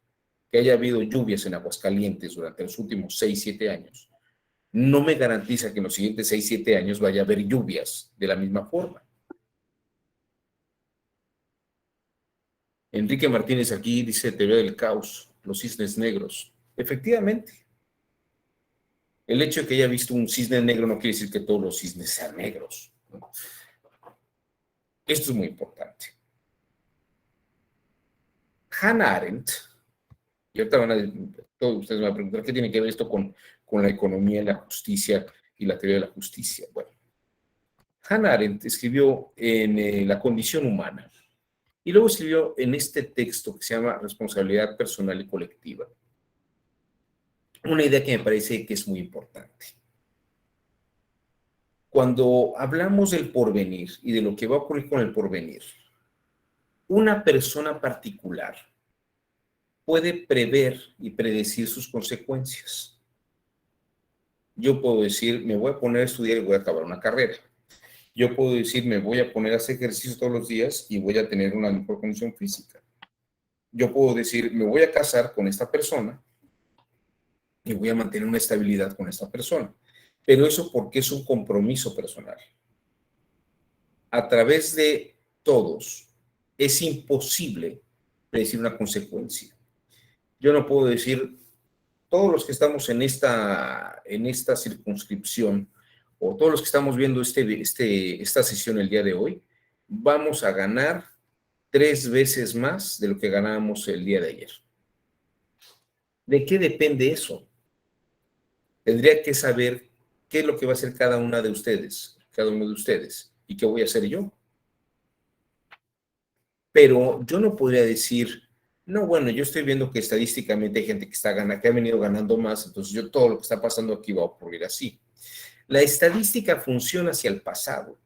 A: Que haya habido lluvias en Aguascalientes durante los últimos 6, 7 años, no me garantiza que en los siguientes 6, 7 años vaya a haber lluvias de la misma forma. Enrique Martínez aquí dice teoría del caos, los cisnes negros. Efectivamente, el hecho de que haya visto un cisne negro no quiere decir que todos los cisnes sean negros, ¿no? Esto es muy importante. Hannah Arendt, y ahorita todos ustedes me van a preguntar qué tiene que ver esto con la economía, la justicia y la teoría de la justicia. Bueno, Hannah Arendt escribió en La condición humana y luego escribió en este texto que se llama Responsabilidad personal y colectiva una idea que me parece que es muy importante. Cuando hablamos del porvenir y de lo que va a ocurrir con el porvenir, una persona particular puede prever y predecir sus consecuencias. Yo puedo decir, me voy a poner a estudiar y voy a acabar una carrera. Yo puedo decir, me voy a poner a hacer ejercicio todos los días y voy a tener una mejor condición física. Yo puedo decir, me voy a casar con esta persona y voy a mantener una estabilidad con esta persona. Pero eso porque es un compromiso personal. A través de todos, es imposible predecir una consecuencia. Yo no puedo decir, todos los que estamos en esta circunscripción, o todos los que estamos viendo esta sesión el día de hoy, vamos a ganar 3 veces más de lo que ganábamos el día de ayer. ¿De qué depende eso? Tendría que saber qué es lo que va a hacer cada uno de ustedes, y qué voy a hacer yo. Pero yo no podría decir, no, bueno, yo estoy viendo que estadísticamente hay gente que ha venido ganando más, entonces yo todo lo que está pasando aquí va a ocurrir así. La estadística funciona hacia el pasado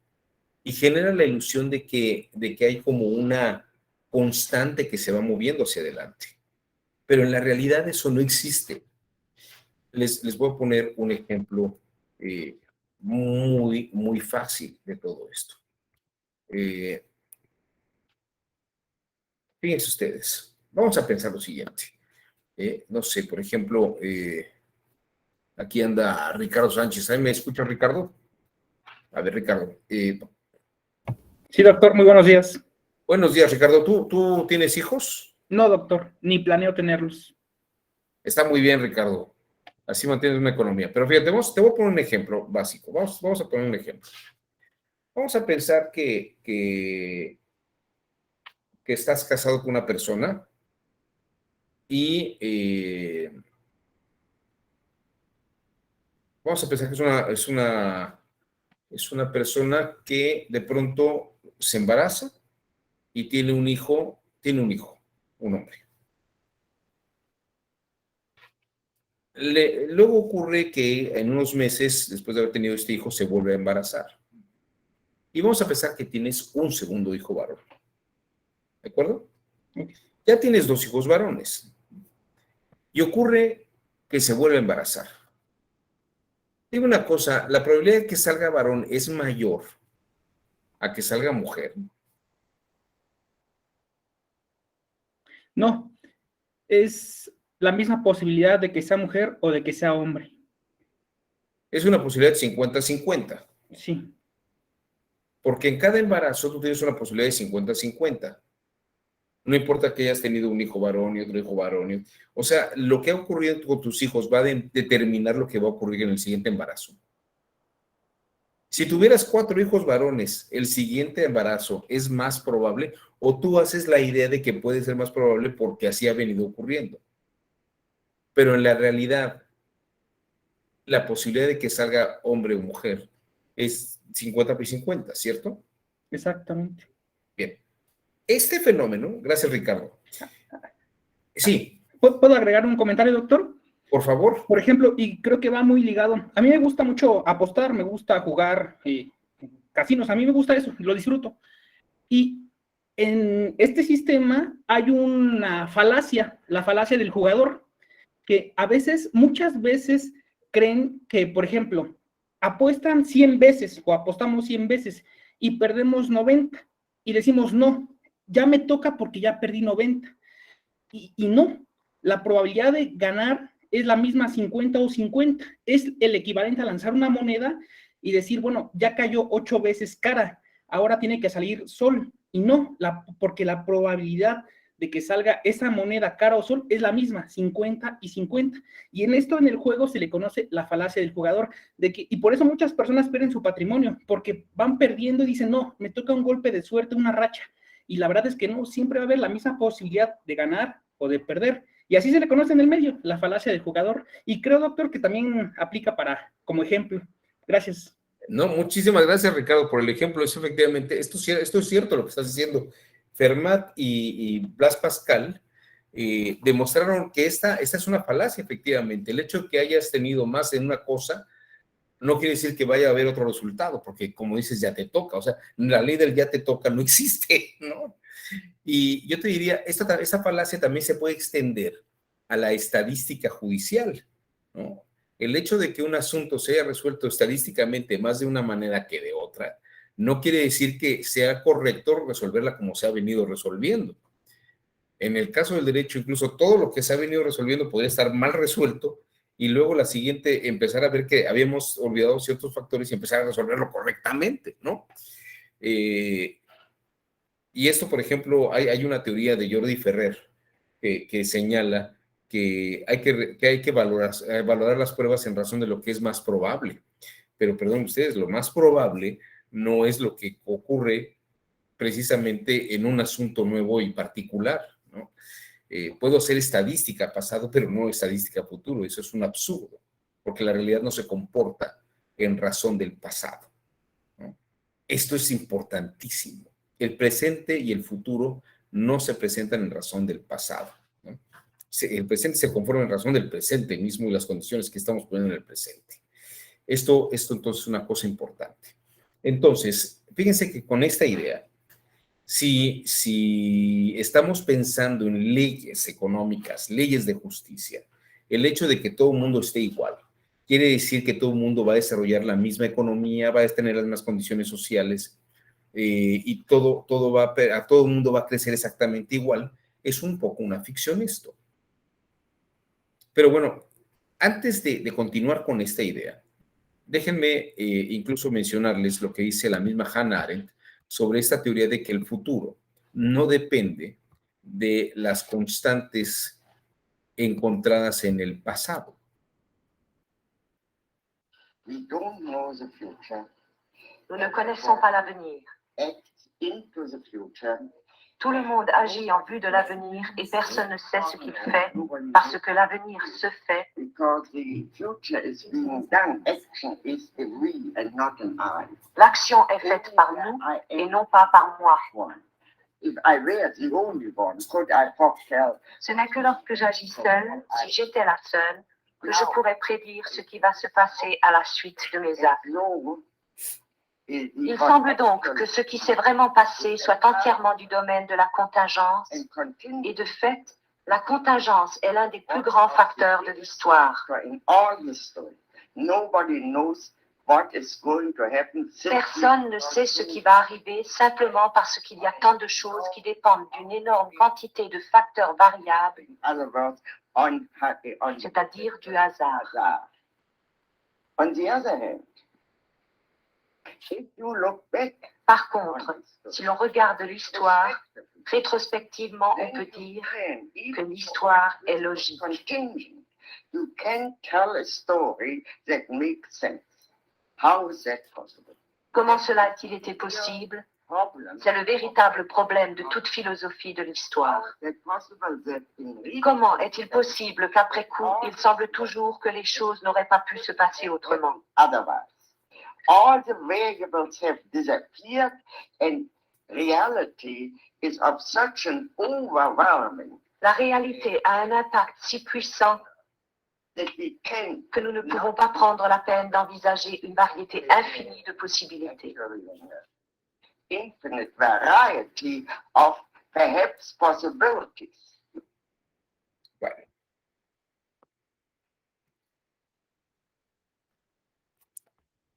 A: y genera la ilusión de que hay como una constante que se va moviendo hacia adelante. Pero en la realidad eso no existe. Les voy a poner un ejemplo muy, muy fácil de todo esto. Fíjense ustedes, vamos a pensar lo siguiente. No sé, por ejemplo, aquí anda Ricardo Sánchez. ¿Ahí me escucha, Ricardo? A ver, Ricardo.
C: Sí, doctor, muy buenos días.
A: Buenos días, Ricardo. ¿Tú tienes hijos?
C: No, doctor, ni planeo tenerlos.
A: Está muy bien, Ricardo. Así mantienes una economía. Pero fíjate, te voy a poner un ejemplo básico. Vamos a poner un ejemplo. Vamos a pensar que estás casado con una persona y vamos a pensar que es una persona que de pronto se embaraza y tiene un hijo, un hombre. Luego ocurre que en unos meses, después de haber tenido este hijo, se vuelve a embarazar. Y vamos a pensar que tienes un segundo hijo varón. ¿De acuerdo? Ya tienes 2 hijos varones. Y ocurre que se vuelve a embarazar. Digo una cosa, la probabilidad de que salga varón es mayor a que salga mujer.
C: No, es la misma posibilidad de que sea mujer o de que sea hombre.
A: Es una posibilidad de 50-50.
C: Sí.
A: Porque en cada embarazo tú tienes una posibilidad de 50-50. No importa que hayas tenido un hijo varón y otro hijo varón. O sea, lo que ha ocurrido con tus hijos va a determinar lo que va a ocurrir en el siguiente embarazo. Si tuvieras 4 hijos varones, el siguiente embarazo es más probable, o tú haces la idea de que puede ser más probable porque así ha venido ocurriendo. Pero en la realidad, la posibilidad de que salga hombre o mujer es 50-50, ¿cierto?
C: Exactamente.
A: Bien. Este fenómeno, gracias, Ricardo. Sí.
C: ¿Puedo agregar un comentario, doctor?
A: Por favor.
C: Por ejemplo, y creo que va muy ligado. A mí me gusta mucho apostar, me gusta jugar casinos, a mí me gusta eso, lo disfruto. Y en este sistema hay una falacia, la falacia del jugador, que muchas veces creen que, por ejemplo, apuestan 100 veces o apostamos 100 veces y perdemos 90 y decimos, no, ya me toca porque ya perdí 90. Y no, la probabilidad de ganar es la misma 50 o 50. Es el equivalente a lanzar una moneda y decir, bueno, ya cayó 8 veces cara, ahora tiene que salir sol. Y no, porque la probabilidad de que salga esa moneda cara o sol es la misma, 50 y 50. Y en esto en el juego se le conoce la falacia del jugador, y por eso muchas personas pierden su patrimonio, porque van perdiendo y dicen, no, me toca un golpe de suerte, una racha. Y la verdad es que no, siempre va a haber la misma posibilidad de ganar o de perder. Y así se le conoce en el medio, la falacia del jugador. Y creo, doctor, que también aplica como ejemplo. Gracias.
A: No, muchísimas gracias, Ricardo, por el ejemplo. Es efectivamente, esto es cierto lo que estás diciendo. Fermat y Blas Pascal demostraron que esta es una falacia, efectivamente. El hecho de que hayas tenido más en una cosa no quiere decir que vaya a haber otro resultado, porque como dices, ya te toca. O sea, la ley del ya te toca no existe, ¿no? Y yo te diría, esta falacia también se puede extender a la estadística judicial, ¿no? El hecho de que un asunto se haya resuelto estadísticamente más de una manera que de otra, no quiere decir que sea correcto resolverla como se ha venido resolviendo. En el caso del derecho, incluso todo lo que se ha venido resolviendo podría estar mal resuelto y luego la siguiente, empezar a ver que habíamos olvidado ciertos factores y empezar a resolverlo correctamente, ¿no? Y esto, por ejemplo, hay una teoría de Jordi Ferrer que señala que hay que valorar las pruebas en razón de lo que es más probable. Pero, perdón ustedes, lo más probable no es lo que ocurre precisamente en un asunto nuevo y particular, ¿no? Puedo hacer estadística pasado, pero no estadística futuro. Eso es un absurdo, porque la realidad no se comporta en razón del pasado, ¿no? Esto es importantísimo. El presente y el futuro no se presentan en razón del pasado, ¿no? El presente se conforma en razón del presente mismo y las condiciones que estamos poniendo en el presente. Esto entonces es una cosa importante. Entonces, fíjense que con esta idea, si estamos pensando en leyes económicas, leyes de justicia, el hecho de que todo el mundo esté igual, quiere decir que todo el mundo va a desarrollar la misma economía, va a tener las mismas condiciones sociales y a todo el mundo va a crecer exactamente igual, es un poco una ficción esto. Pero bueno, antes de continuar con esta idea, déjenme incluso mencionarles lo que dice la misma Hannah Arendt sobre esta teoría de que el futuro no depende de las constantes encontradas en el pasado.
D: We don't know the future.
E: Nous ne connaissons pas l'avenir.
D: Act into the future.
E: Tout le monde agit en vue de l'avenir et personne ne sait ce qu'il fait parce que l'avenir se fait.
D: Because the future is being done. Action is a we and not an I.
E: L'action est faite par nous et non pas par moi.
D: If I were the only one, could I foretell?
E: Ce n'est que lorsque j'agis seule, si j'étais la seule, que je pourrais prédire ce qui va se passer à la suite de mes actes. Il semble donc que ce qui s'est vraiment passé soit entièrement du domaine de la contingence, et de fait, la contingence est l'un des plus grands facteurs de l'histoire. Personne ne sait ce qui va arriver simplement parce qu'il y a tant de choses qui dépendent d'une énorme quantité de facteurs variables, c'est-à-dire du hasard.
D: On the other hand, if you look back,
E: par contre, si l'on regarde l'histoire, rétrospectivement, on peut dire que l'histoire est logique.
D: You can tell a story that makes sense. How is that possible?
E: Comment cela a-t-il été possible? C'est le véritable problème de toute philosophie de l'histoire. Comment est-il possible qu'après coup, il semble toujours que les choses n'auraient pas pu se passer autrement?
D: All the variables have disappeared and reality is of such an overwhelming.
E: La réalité a un impact si puissant que nous ne pouvons pas prendre la peine d'envisager une variété infinie de possibilités.
D: Infinite variety of perhaps possibilities.
A: Bueno.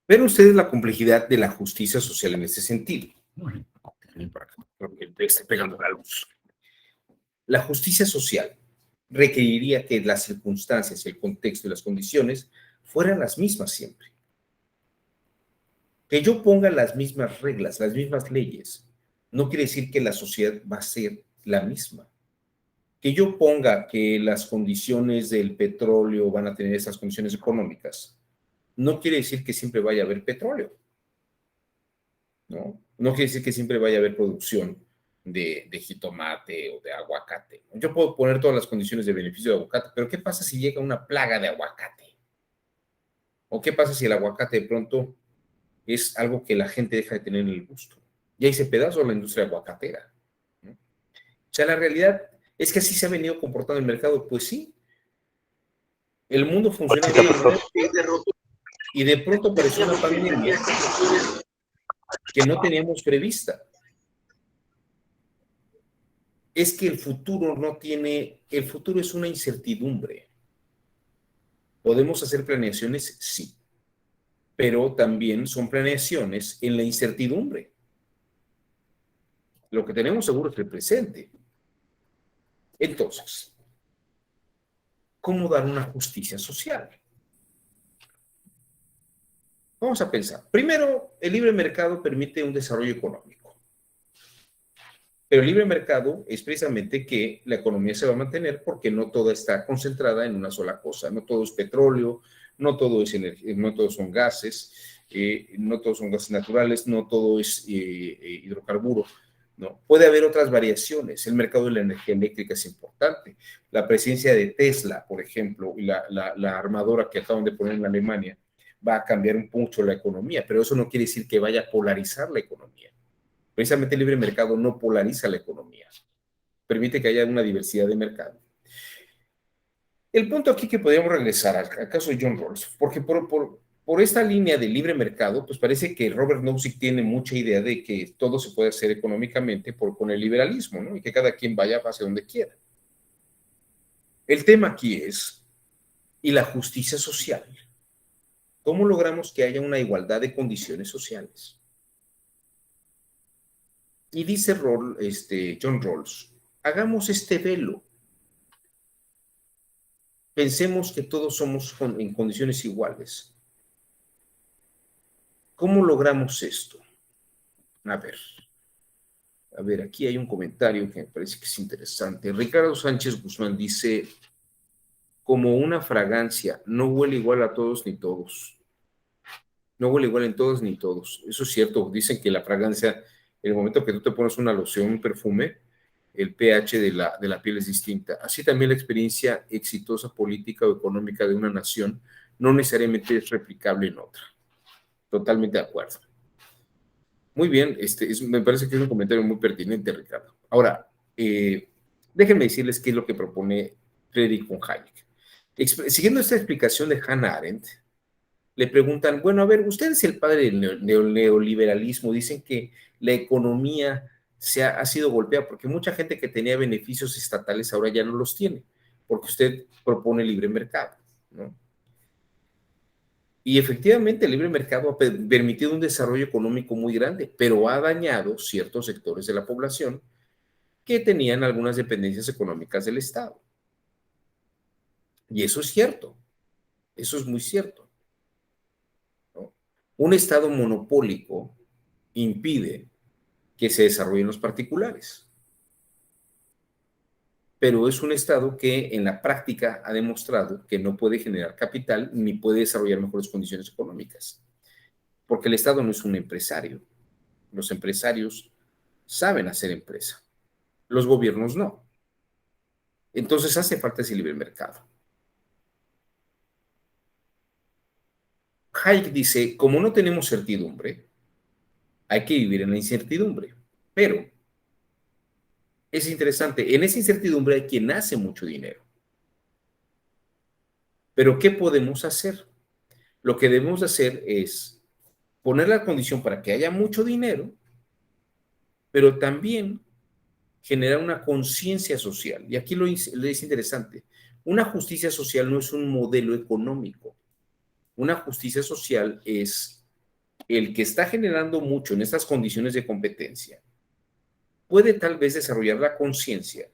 A: Ven ustedes la complejidad de la justicia social en ese sentido. Creo que estoy pegando la luz. La justicia social requeriría que las circunstancias, el contexto y las condiciones fueran las mismas siempre. Que yo ponga las mismas reglas, las mismas leyes, no quiere decir que la sociedad va a ser la misma. Que yo ponga que las condiciones del petróleo van a tener esas condiciones económicas, no quiere decir que siempre vaya a haber petróleo. No quiere decir que siempre vaya a haber producción de jitomate o de aguacate. Yo puedo poner todas las condiciones de beneficio de aguacate, pero ¿qué pasa si llega una plaga de aguacate? ¿O qué pasa si el aguacate de pronto es algo que la gente deja de tener el gusto? Y ahí se pedazo la industria aguacatera, ¿no? O sea, la realidad es que así se ha venido comportando el mercado. Pues sí, el mundo funciona y de pronto apareció una pandemia que no teníamos prevista. Es que el futuro es una incertidumbre. ¿Podemos hacer planeaciones? Sí, pero también son planeaciones en la incertidumbre. Lo que tenemos seguro es el presente. Entonces, ¿cómo dar una justicia social? Vamos a pensar. Primero, el libre mercado permite un desarrollo económico. Pero el libre mercado es precisamente que la economía se va a mantener porque no toda está concentrada en una sola cosa. No todo es petróleo, no todo es energía, no todos son gases, no todos son gases naturales, no todo es hidrocarburo. ¿No? Puede haber otras variaciones. El mercado de la energía eléctrica es importante. La presencia de Tesla, por ejemplo, y la armadora que acaban de poner en Alemania, va a cambiar mucho la economía, pero eso no quiere decir que vaya a polarizar la economía. Precisamente el libre mercado no polariza la economía, permite que haya una diversidad de mercado. El punto aquí que podríamos regresar al caso de John Rawls, porque por esta línea de libre mercado, pues parece que Robert Nozick tiene mucha idea de que todo se puede hacer económicamente con el liberalismo, ¿no? Y que cada quien vaya hacia donde quiera. El tema aquí es, ¿y la justicia social? ¿Cómo logramos que haya una igualdad de condiciones sociales? Y dice John Rawls, hagamos este velo. Pensemos que todos somos en condiciones iguales. ¿Cómo logramos esto? A ver, aquí hay un comentario que me parece que es interesante. Ricardo Sánchez Guzmán dice, como una fragancia, no huele igual a todos ni todos. No huele igual en todos ni todos. Eso es cierto. Dicen que la fragancia, en el momento que tú te pones una loción, un perfume, el pH de la piel es distinta. Así también la experiencia exitosa política o económica de una nación no necesariamente es replicable en otra. Totalmente de acuerdo. Muy bien, me parece que es un comentario muy pertinente, Ricardo. Ahora, déjenme decirles qué es lo que propone Friedrich von Hayek. Siguiendo esta explicación de Hannah Arendt, le preguntan, bueno, a ver, usted es el padre del neoliberalismo, dicen que la economía ha sido golpeada porque mucha gente que tenía beneficios estatales ahora ya no los tiene, porque usted propone libre mercado, ¿no? Y efectivamente el libre mercado ha permitido un desarrollo económico muy grande, pero ha dañado ciertos sectores de la población que tenían algunas dependencias económicas del Estado. Y eso es cierto, eso es muy cierto, ¿no? Un Estado monopólico impide que se desarrollen los particulares, pero es un Estado que en la práctica ha demostrado que no puede generar capital ni puede desarrollar mejores condiciones económicas, porque el Estado no es un empresario. Los empresarios saben hacer empresa, los gobiernos no. Entonces hace falta ese libre mercado. Hayek dice, como no tenemos certidumbre, hay que vivir en la incertidumbre. Pero es interesante, en esa incertidumbre hay quien hace mucho dinero. Pero ¿qué podemos hacer? Lo que debemos hacer es poner la condición para que haya mucho dinero, pero también generar una conciencia social. Y aquí lo es interesante. Una justicia social no es un modelo económico. Una justicia social es el que está generando mucho en estas condiciones de competencia. Puede tal vez desarrollar la conciencia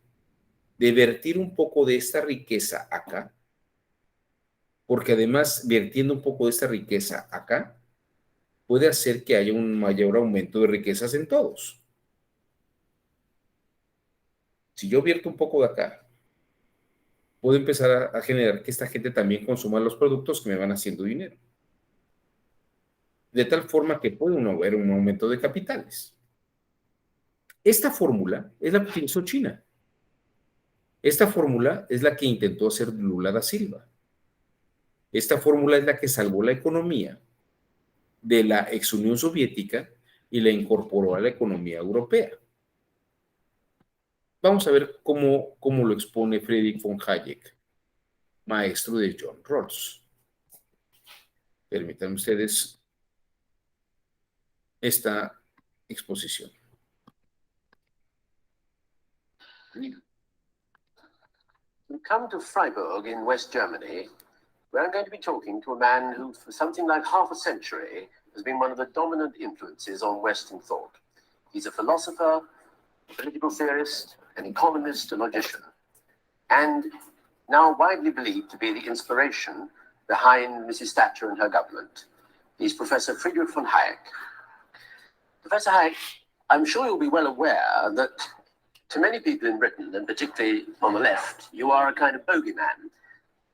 A: de vertir un poco de esta riqueza acá, porque además vertiendo un poco de esta riqueza acá, puede hacer que haya un mayor aumento de riquezas en todos. Si yo vierto un poco de acá, puedo empezar a generar que esta gente también consuma los productos que me van haciendo dinero. De tal forma que puede haber un aumento de capitales. Esta fórmula es la que utilizó China. Esta fórmula es la que intentó hacer Lula da Silva. Esta fórmula es la que salvó la economía de la ex Unión Soviética y la incorporó a la economía europea. Vamos a ver cómo lo expone Friedrich von Hayek, maestro de John Rawls. Permítanme ustedes esta exposición.
F: You come to Freiburg in West Germany, We're going to be talking to a man who, for something like half a century, has been one of the dominant influences on Western thought. He's a philosopher, a political theorist, an economist, a logician, and now widely believed to be the inspiration behind Mrs. Thatcher and her government. He's Professor Friedrich von Hayek. Professor Hayek, I'm sure you'll be well aware that to many people in Britain, and particularly on the left, you are a kind of bogeyman.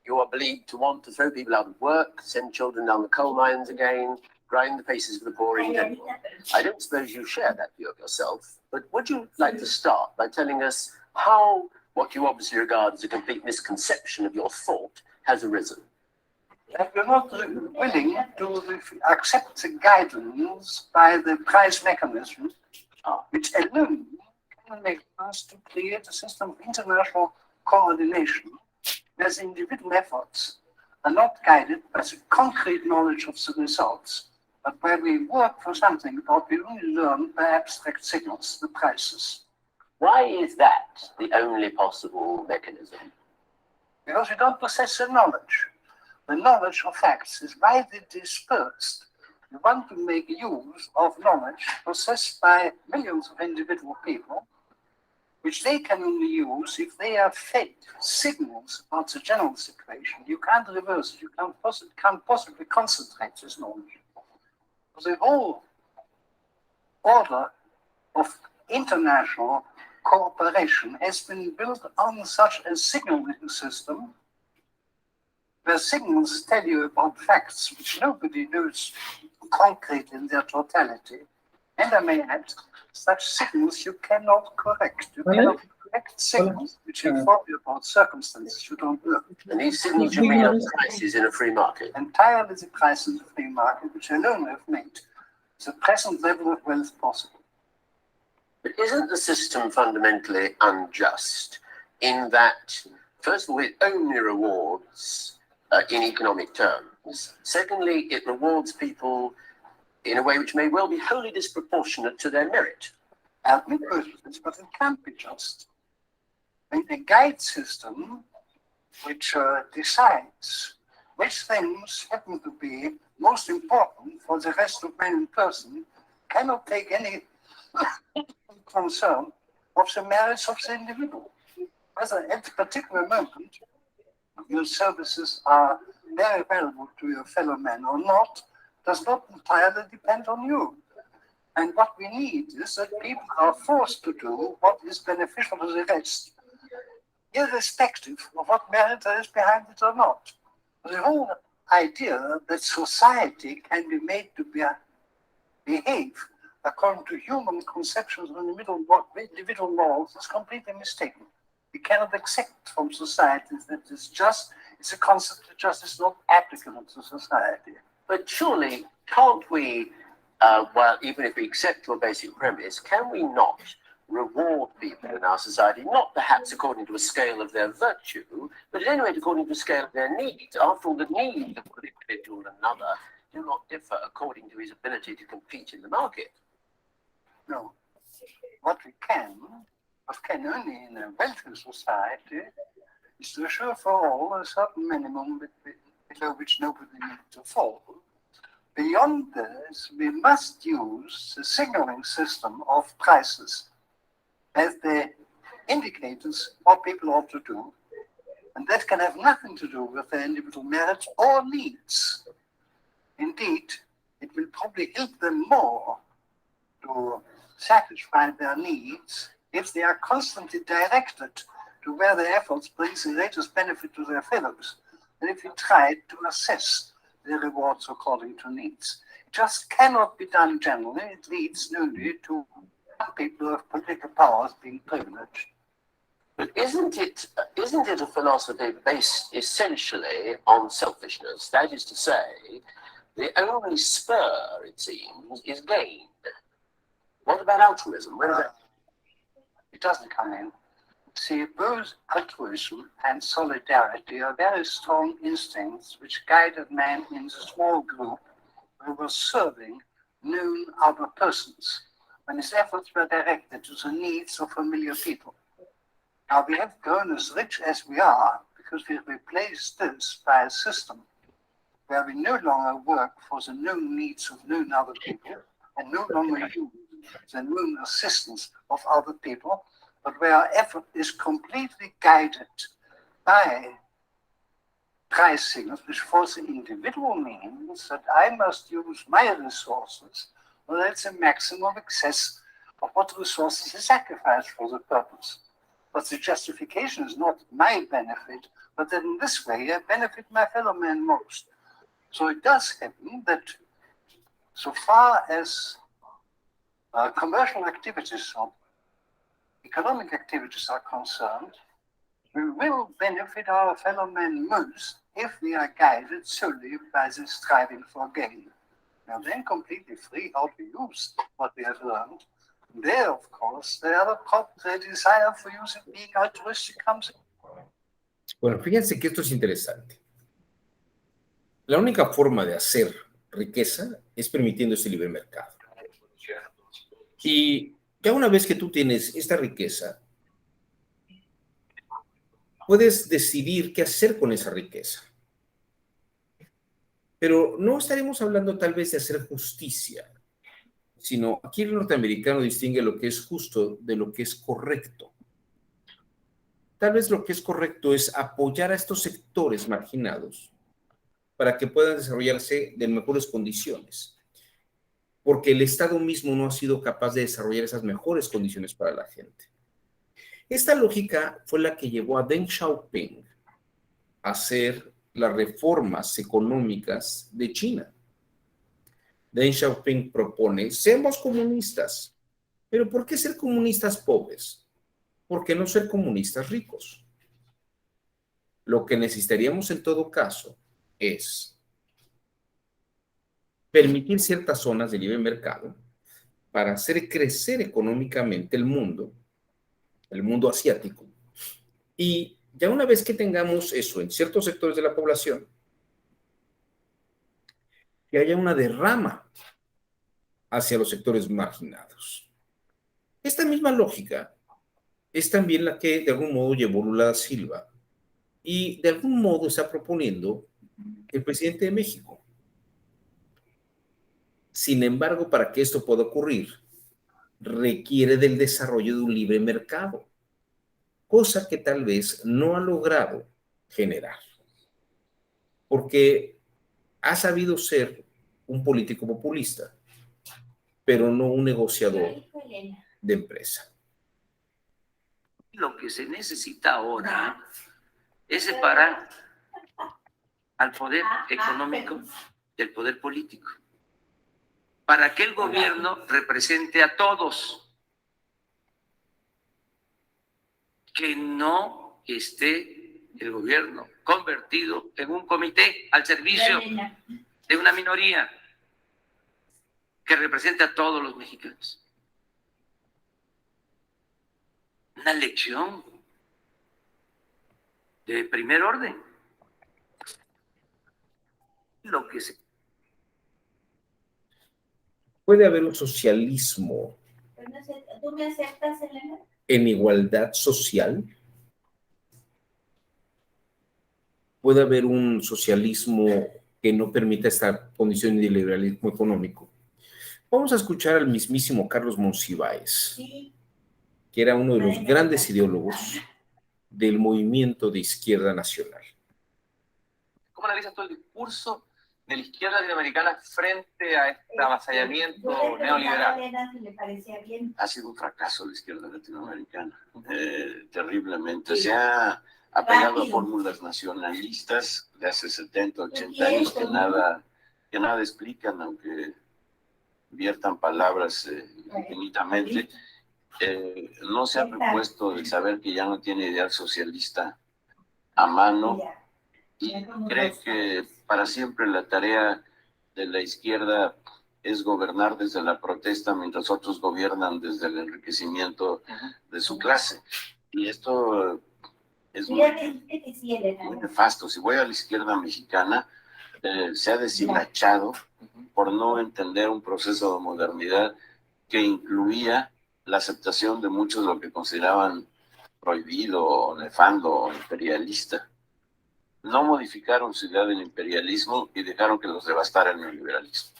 F: You are believed to want to throw people out of work, send children down the coal mines again, grind the paces of the poor in general. I don't suppose you share that view of yourself, but would you like to start by telling us how what you obviously regard as a complete misconception of your thought has arisen?
B: We're not willing to accept the guidance by the price mechanism, which alone can make us to create a system of international coordination, where the individual efforts are not guided by the concrete knowledge of the results, but where we work for something that we only learn by abstract signals, the prices.
F: Why is that the only possible mechanism?
B: Because we don't possess the knowledge. The knowledge of facts is widely dispersed. We want to make use of knowledge possessed by millions of individual people, which they can only use if they are fed signals about the general situation. You can't reverse it. You can't possibly concentrate this knowledge. The whole order of international cooperation has been built on such a signaling system, where signals tell you about facts which nobody knows concretely in their totality. And I may add, such signals you cannot correct. You cannot correct signals which inform you about circumstances you don't know.
F: And these signals you mean are prices in a free market?
B: Entirely the price in the free market, which alone have made the present level of wealth possible.
F: But isn't the system fundamentally unjust in that, first of all, it only rewards in economic terms. Secondly, it rewards people in a way which may well be wholly disproportionate to their merit.
B: But it can't be just. And a guide system which decides which things happen to be most important for the rest of man and person cannot take any concern of the merits of the individual. Whether at a particular moment your services are very valuable to your fellow man or not does not entirely depend on you. And what we need is that people are forced to do what is beneficial to the rest, irrespective of what merit there is behind it or not. The whole idea that society can be made to behave according to human conceptions of individual morals is completely mistaken. We cannot accept from society that it's a concept that just is not applicable to society.
F: But surely, can't we, well, even if we accept your basic premise, can we not reward people in our society, not perhaps according to a scale of their virtue, but at any rate according to a scale of their needs? After all, the needs of one individual and another do not differ according to his ability to compete in the market.
B: No. What we can only in a wealthy society is to assure for all a certain minimum below which nobody needs to fall. Beyond this, we must use the signaling system of prices as the indicators what people ought to do, and that can have nothing to do with their individual merits or needs. Indeed, it will probably help them more to satisfy their needs if they are constantly directed to where their efforts bring the greatest benefit to their fellows, and if we try to assess the rewards according to needs. It just cannot be done generally. It leads only to people of political powers being privileged.
F: But isn't it a philosophy based essentially on selfishness? That is to say, the only spur, it seems, is gain. What about altruism? Where does that?
B: It doesn't come in. See, both altruism and solidarity are very strong instincts which guided man in the small group who was serving known other persons when his efforts were directed to the needs of familiar people. Now we have grown as rich as we are because we replace this by a system where we no longer work for the known needs of known other people and no longer use the known assistance of other people, but where our effort is completely guided by price signals, which for the individual means that I must use my resources, or that's a maximum excess of what resources is sacrificed for the purpose. But the justification is not my benefit, but that in this way I benefit my fellow man most. So it does happen that so far as commercial activities or economic activities are concerned, we will benefit our fellow men most if we are guided solely by this striving for gain. We are then completely free how to use what we have learned. There, of course, the desire for using being altruistic comes in.
A: Bueno, fíjense que esto es interesante. La única forma de hacer riqueza es permitiendo este libre mercado. Y ya una vez que tú tienes esta riqueza, puedes decidir qué hacer con esa riqueza. Pero no estaremos hablando tal vez de hacer justicia, sino aquí el norteamericano distingue lo que es justo de lo que es correcto. Tal vez lo que es correcto es apoyar a estos sectores marginados para que puedan desarrollarse de mejores condiciones, porque el Estado mismo no ha sido capaz de desarrollar esas mejores condiciones para la gente. Esta lógica fue la que llevó a Deng Xiaoping a hacer las reformas económicas de China. Deng Xiaoping propone, seamos comunistas, pero ¿por qué ser comunistas pobres? ¿Por qué no ser comunistas ricos? Lo que necesitaríamos en todo caso es permitir ciertas zonas de libre mercado para hacer crecer económicamente el mundo asiático. Y ya una vez que tengamos eso en ciertos sectores de la población, que haya una derrama hacia los sectores marginados. Esta misma lógica es también la que de algún modo llevó Lula da Silva y de algún modo está proponiendo el presidente de México. Sin embargo, para que esto pueda ocurrir, requiere del desarrollo de un libre mercado, cosa que tal vez no ha logrado generar, porque ha sabido ser un político populista, pero no un negociador de empresa.
G: Lo que se necesita ahora es separar al poder económico del poder político, para que el gobierno represente a todos, que no esté el gobierno convertido en un comité al servicio de una minoría que represente a todos los mexicanos. Una lección de primer orden. Lo que se...
A: Puede haber un socialismo
H: ¿Tú me aceptas, Elena?
A: en igualdad social. Puede haber un socialismo que no permita esta condición de liberalismo económico. Vamos a escuchar al mismísimo Carlos Monsiváis,
H: Sí.
A: que era uno de los grandes ideólogos del movimiento de izquierda nacional.
I: ¿Cómo analizas tú el discurso de la izquierda latinoamericana frente a este avasallamiento neoliberal?
H: Elena, si le parecía bien.
F: Ha sido un fracaso la izquierda latinoamericana, terriblemente. Se ha apegado a fórmulas nacionalistas de hace 70, 80 años que nada explican, aunque viertan palabras infinitamente. No se ha propuesto el saber que ya no tiene ideal socialista a mano y cree que para siempre la tarea de la izquierda es gobernar desde la protesta mientras otros gobiernan desde el enriquecimiento de su clase. Y esto es muy nefasto. Si voy a la izquierda mexicana, se ha deshilachado por no entender un proceso de modernidad que incluía la aceptación de muchos de lo que consideraban prohibido, o nefando, o imperialista. no modificaron su idea del imperialismo y dejaron que los devastara el neoliberalismo.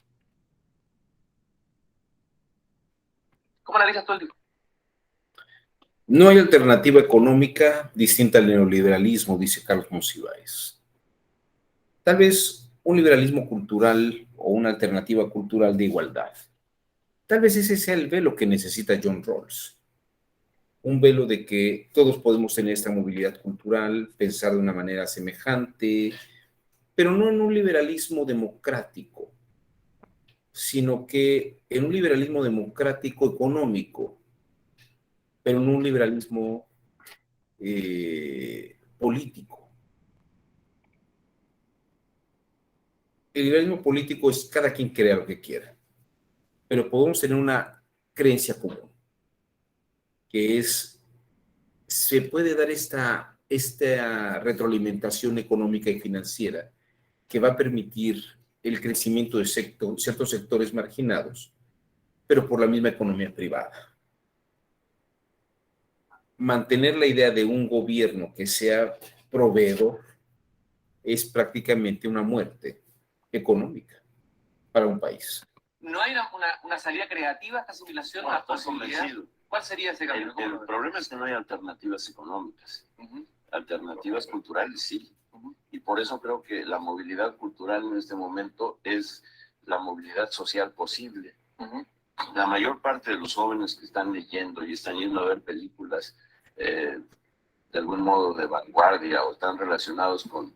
I: ¿Cómo analizas tú el discurso?
A: No hay alternativa económica distinta al neoliberalismo, dice Carlos Monsiváis. Tal vez un liberalismo cultural o una alternativa cultural de igualdad. Tal vez ese sea el velo que necesita John Rawls. Un velo de que todos podemos tener esta movilidad cultural, pensar de una manera semejante, pero no en un liberalismo democrático, sino que en un liberalismo democrático económico, pero en un liberalismo político. El liberalismo político es cada quien crea lo que quiera, pero podemos tener una creencia común, que es, se puede dar esta retroalimentación económica y financiera que va a permitir el crecimiento de ciertos sectores marginados, pero por la misma economía privada. Mantener la idea de un gobierno que sea proveedor es prácticamente una muerte económica para un país.
I: ¿No hay una salida creativa a esta asimilación,
F: Bueno,
I: una posibilidad?
F: convencido.
I: ¿Cuál sería ese camino?
F: El problema es que no hay alternativas económicas. Alternativas culturales sí. Y por eso creo que la movilidad cultural en este momento es la movilidad social posible. La mayor parte de los jóvenes que están leyendo y están yendo a ver películas de algún modo de vanguardia o están relacionados con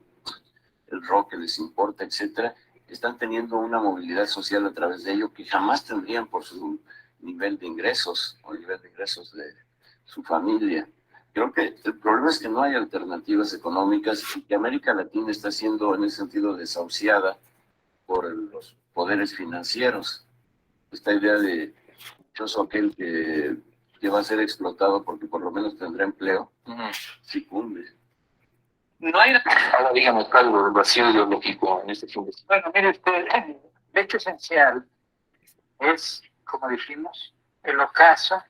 F: el rock que les importa, etcétera, están teniendo una movilidad social a través de ello que jamás tendrían por su nivel de ingresos o nivel de ingresos de su familia. Creo que el problema es que no hay alternativas económicas y que América Latina está siendo en ese sentido desahuciada por los poderes financieros. Esta idea de dichoso aquel que va a ser explotado porque por lo menos tendrá empleo, sí cumple.
I: No hay...
B: Ahora dígame, Carlos, del vacío ideológico en este fin de semana. Bueno, mire, el hecho esencial es, como dijimos, el ocaso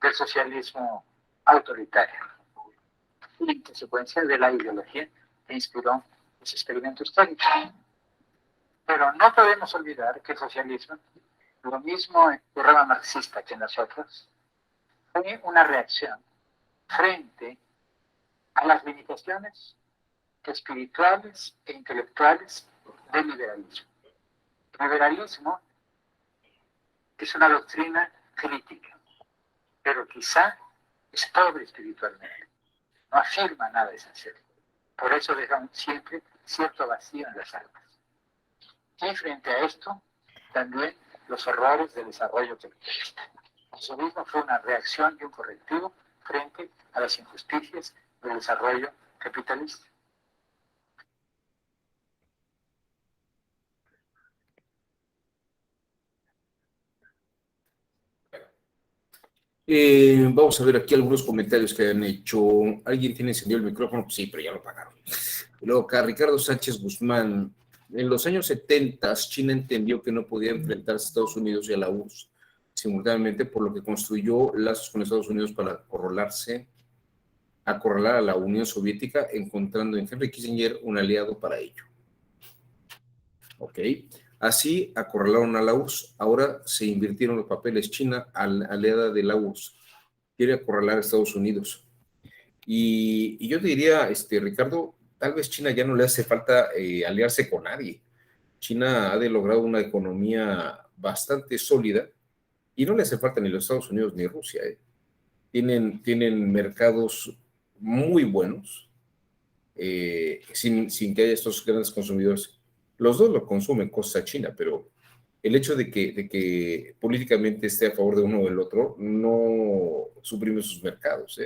B: del socialismo autoritario y en consecuencia de la ideología que inspiró ese experimento histórico. Pero no podemos olvidar que el socialismo, lo mismo en la rama marxista que en nosotros, fue una reacción frente a las limitaciones espirituales e intelectuales del liberalismo. El liberalismo es una doctrina crítica, pero quizá es pobre espiritualmente, no afirma nada esencial. Por eso deja siempre cierto vacío en las almas. Y frente a esto, también los horrores del desarrollo capitalista. El socialismo fue una reacción y un correctivo frente a las injusticias del desarrollo capitalista.
A: Vamos a ver aquí algunos comentarios que han hecho. ¿Alguien tiene encendido el micrófono? Pues sí, pero ya lo apagaron. Luego acá, Ricardo Sánchez Guzmán. En los años 70, China entendió que no podía enfrentarse a Estados Unidos y a la URSS simultáneamente, por lo que construyó lazos con Estados Unidos para acorralar a la Unión Soviética, encontrando en Henry Kissinger un aliado para ello. Ok. Así acorralaron a la URSS. Ahora se invirtieron los papeles. China, aliada de la URSS, quiere acorralar a Estados Unidos. Y yo te diría, Ricardo, tal vez China ya no le hace falta aliarse con nadie. China ha logrado una economía bastante sólida y no le hace falta ni los Estados Unidos ni Rusia. Tienen mercados muy buenos, sin que haya estos grandes consumidores. Los dos lo consumen, cosa china, pero el hecho de que políticamente esté a favor de uno o del otro no suprime sus mercados.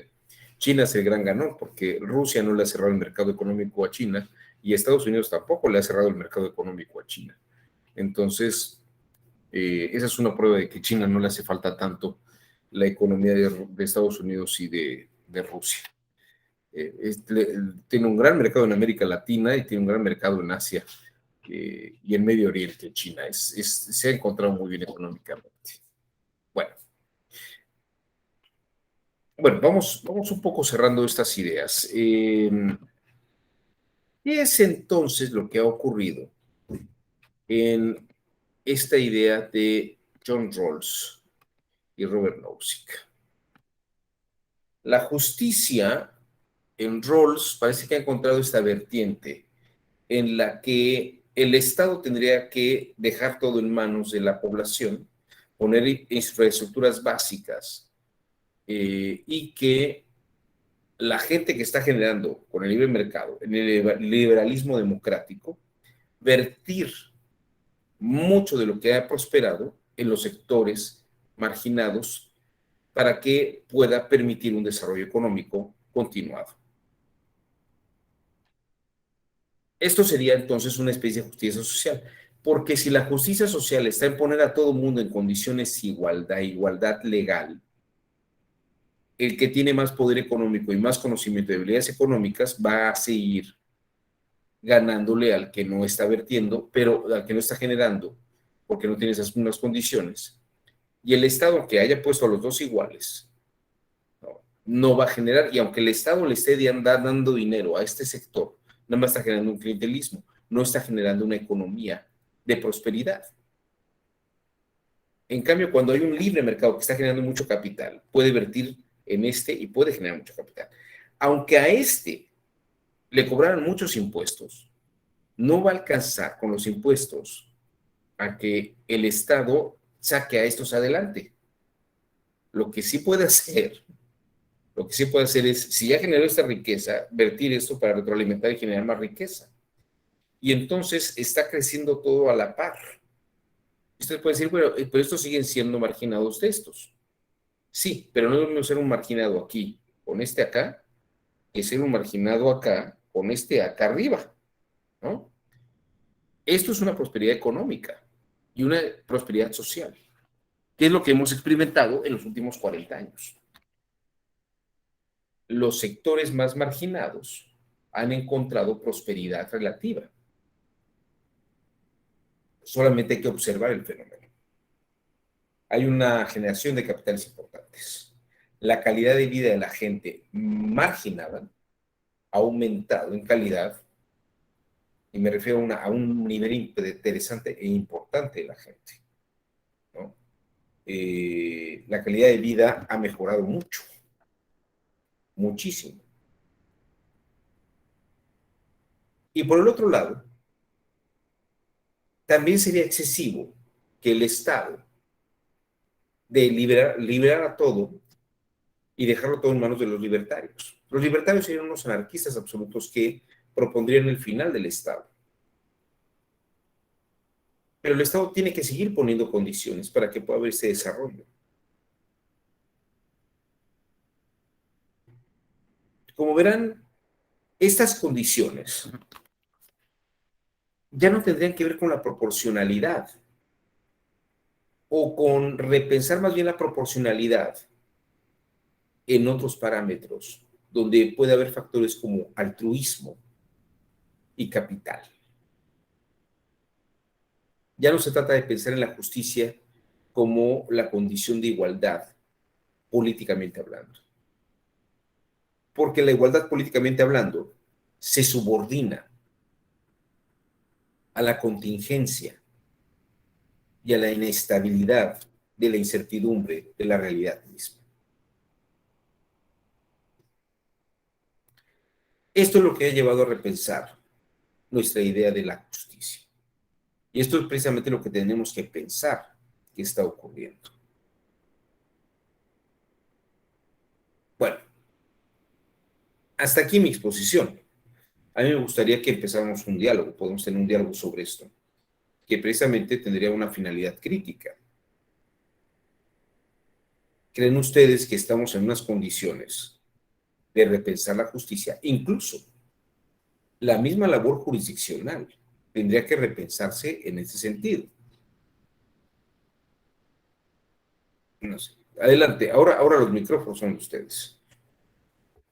A: China es el gran ganón porque Rusia no le ha cerrado el mercado económico a China y Estados Unidos tampoco le ha cerrado el mercado económico a China. Entonces, esa es una prueba de que China no le hace falta tanto la economía de Estados Unidos y de Rusia. Tiene un gran mercado en América Latina y tiene un gran mercado en Asia y en Medio Oriente. China se ha encontrado muy bien económicamente. Bueno, vamos un poco cerrando estas ideas. Y es entonces lo que ha ocurrido en esta idea de John Rawls y Robert Nozick. La justicia en Rawls parece que ha encontrado esta vertiente en la que el Estado tendría que dejar todo en manos de la población, poner infraestructuras básicas y que la gente que está generando con el libre mercado, en el liberalismo democrático, vertir mucho de lo que ha prosperado en los sectores marginados para que pueda permitir un desarrollo económico continuado. Esto sería entonces una especie de justicia social, porque si la justicia social está en poner a todo el mundo en condiciones de igualdad legal, el que tiene más poder económico y más conocimiento de habilidades económicas va a seguir ganándole al que no está vertiendo, pero al que no está generando, porque no tiene esas mismas condiciones. Y el Estado, que haya puesto a los dos iguales, no va a generar, y aunque el Estado le esté dando dinero a este sector, nada más está generando un clientelismo, no está generando una economía de prosperidad. En cambio, cuando hay un libre mercado que está generando mucho capital, puede vertir en este y puede generar mucho capital. Aunque a este le cobraran muchos impuestos, no va a alcanzar con los impuestos a que el Estado saque a estos adelante. Lo que sí puede hacer es, si ya generó esta riqueza, vertir esto para retroalimentar y generar más riqueza. Y entonces está creciendo todo a la par. Usted puede decir, bueno, pero estos siguen siendo marginados de estos. Sí, pero no debemos ser un marginado aquí con este acá que ser un marginado acá con este acá arriba, ¿no? Esto es una prosperidad económica y una prosperidad social, que es lo que hemos experimentado en los últimos 40 años. Los sectores más marginados han encontrado prosperidad relativa. Solamente hay que observar el fenómeno. Hay una generación de capitales importantes. La calidad de vida de la gente marginada ha aumentado en calidad, y me refiero a un nivel interesante e importante de la gente, ¿no? La calidad de vida ha mejorado mucho, muchísimo. Y por el otro lado, también sería excesivo que el Estado de liberar a todo y dejarlo todo en manos de los libertarios. Los libertarios serían unos anarquistas absolutos que propondrían el final del Estado. Pero el Estado tiene que seguir poniendo condiciones para que pueda haber ese desarrollo. Como verán, estas condiciones ya no tendrían que ver con la proporcionalidad o con repensar más bien la proporcionalidad en otros parámetros, donde puede haber factores como altruismo y capital. Ya no se trata de pensar en la justicia como la condición de igualdad, políticamente hablando. Porque la igualdad, políticamente hablando, se subordina a la contingencia y a la inestabilidad de la incertidumbre de la realidad misma. Esto es lo que ha llevado a repensar nuestra idea de la justicia. Y esto es precisamente lo que tenemos que pensar que está ocurriendo. Bueno, hasta aquí mi exposición. A mí me gustaría que empezáramos un diálogo, podemos tener un diálogo sobre esto, que precisamente tendría una finalidad crítica. ¿Creen ustedes que estamos en unas condiciones de repensar la justicia? Incluso la misma labor jurisdiccional tendría que repensarse en ese sentido. No sé. Adelante, ahora los micrófonos son de ustedes.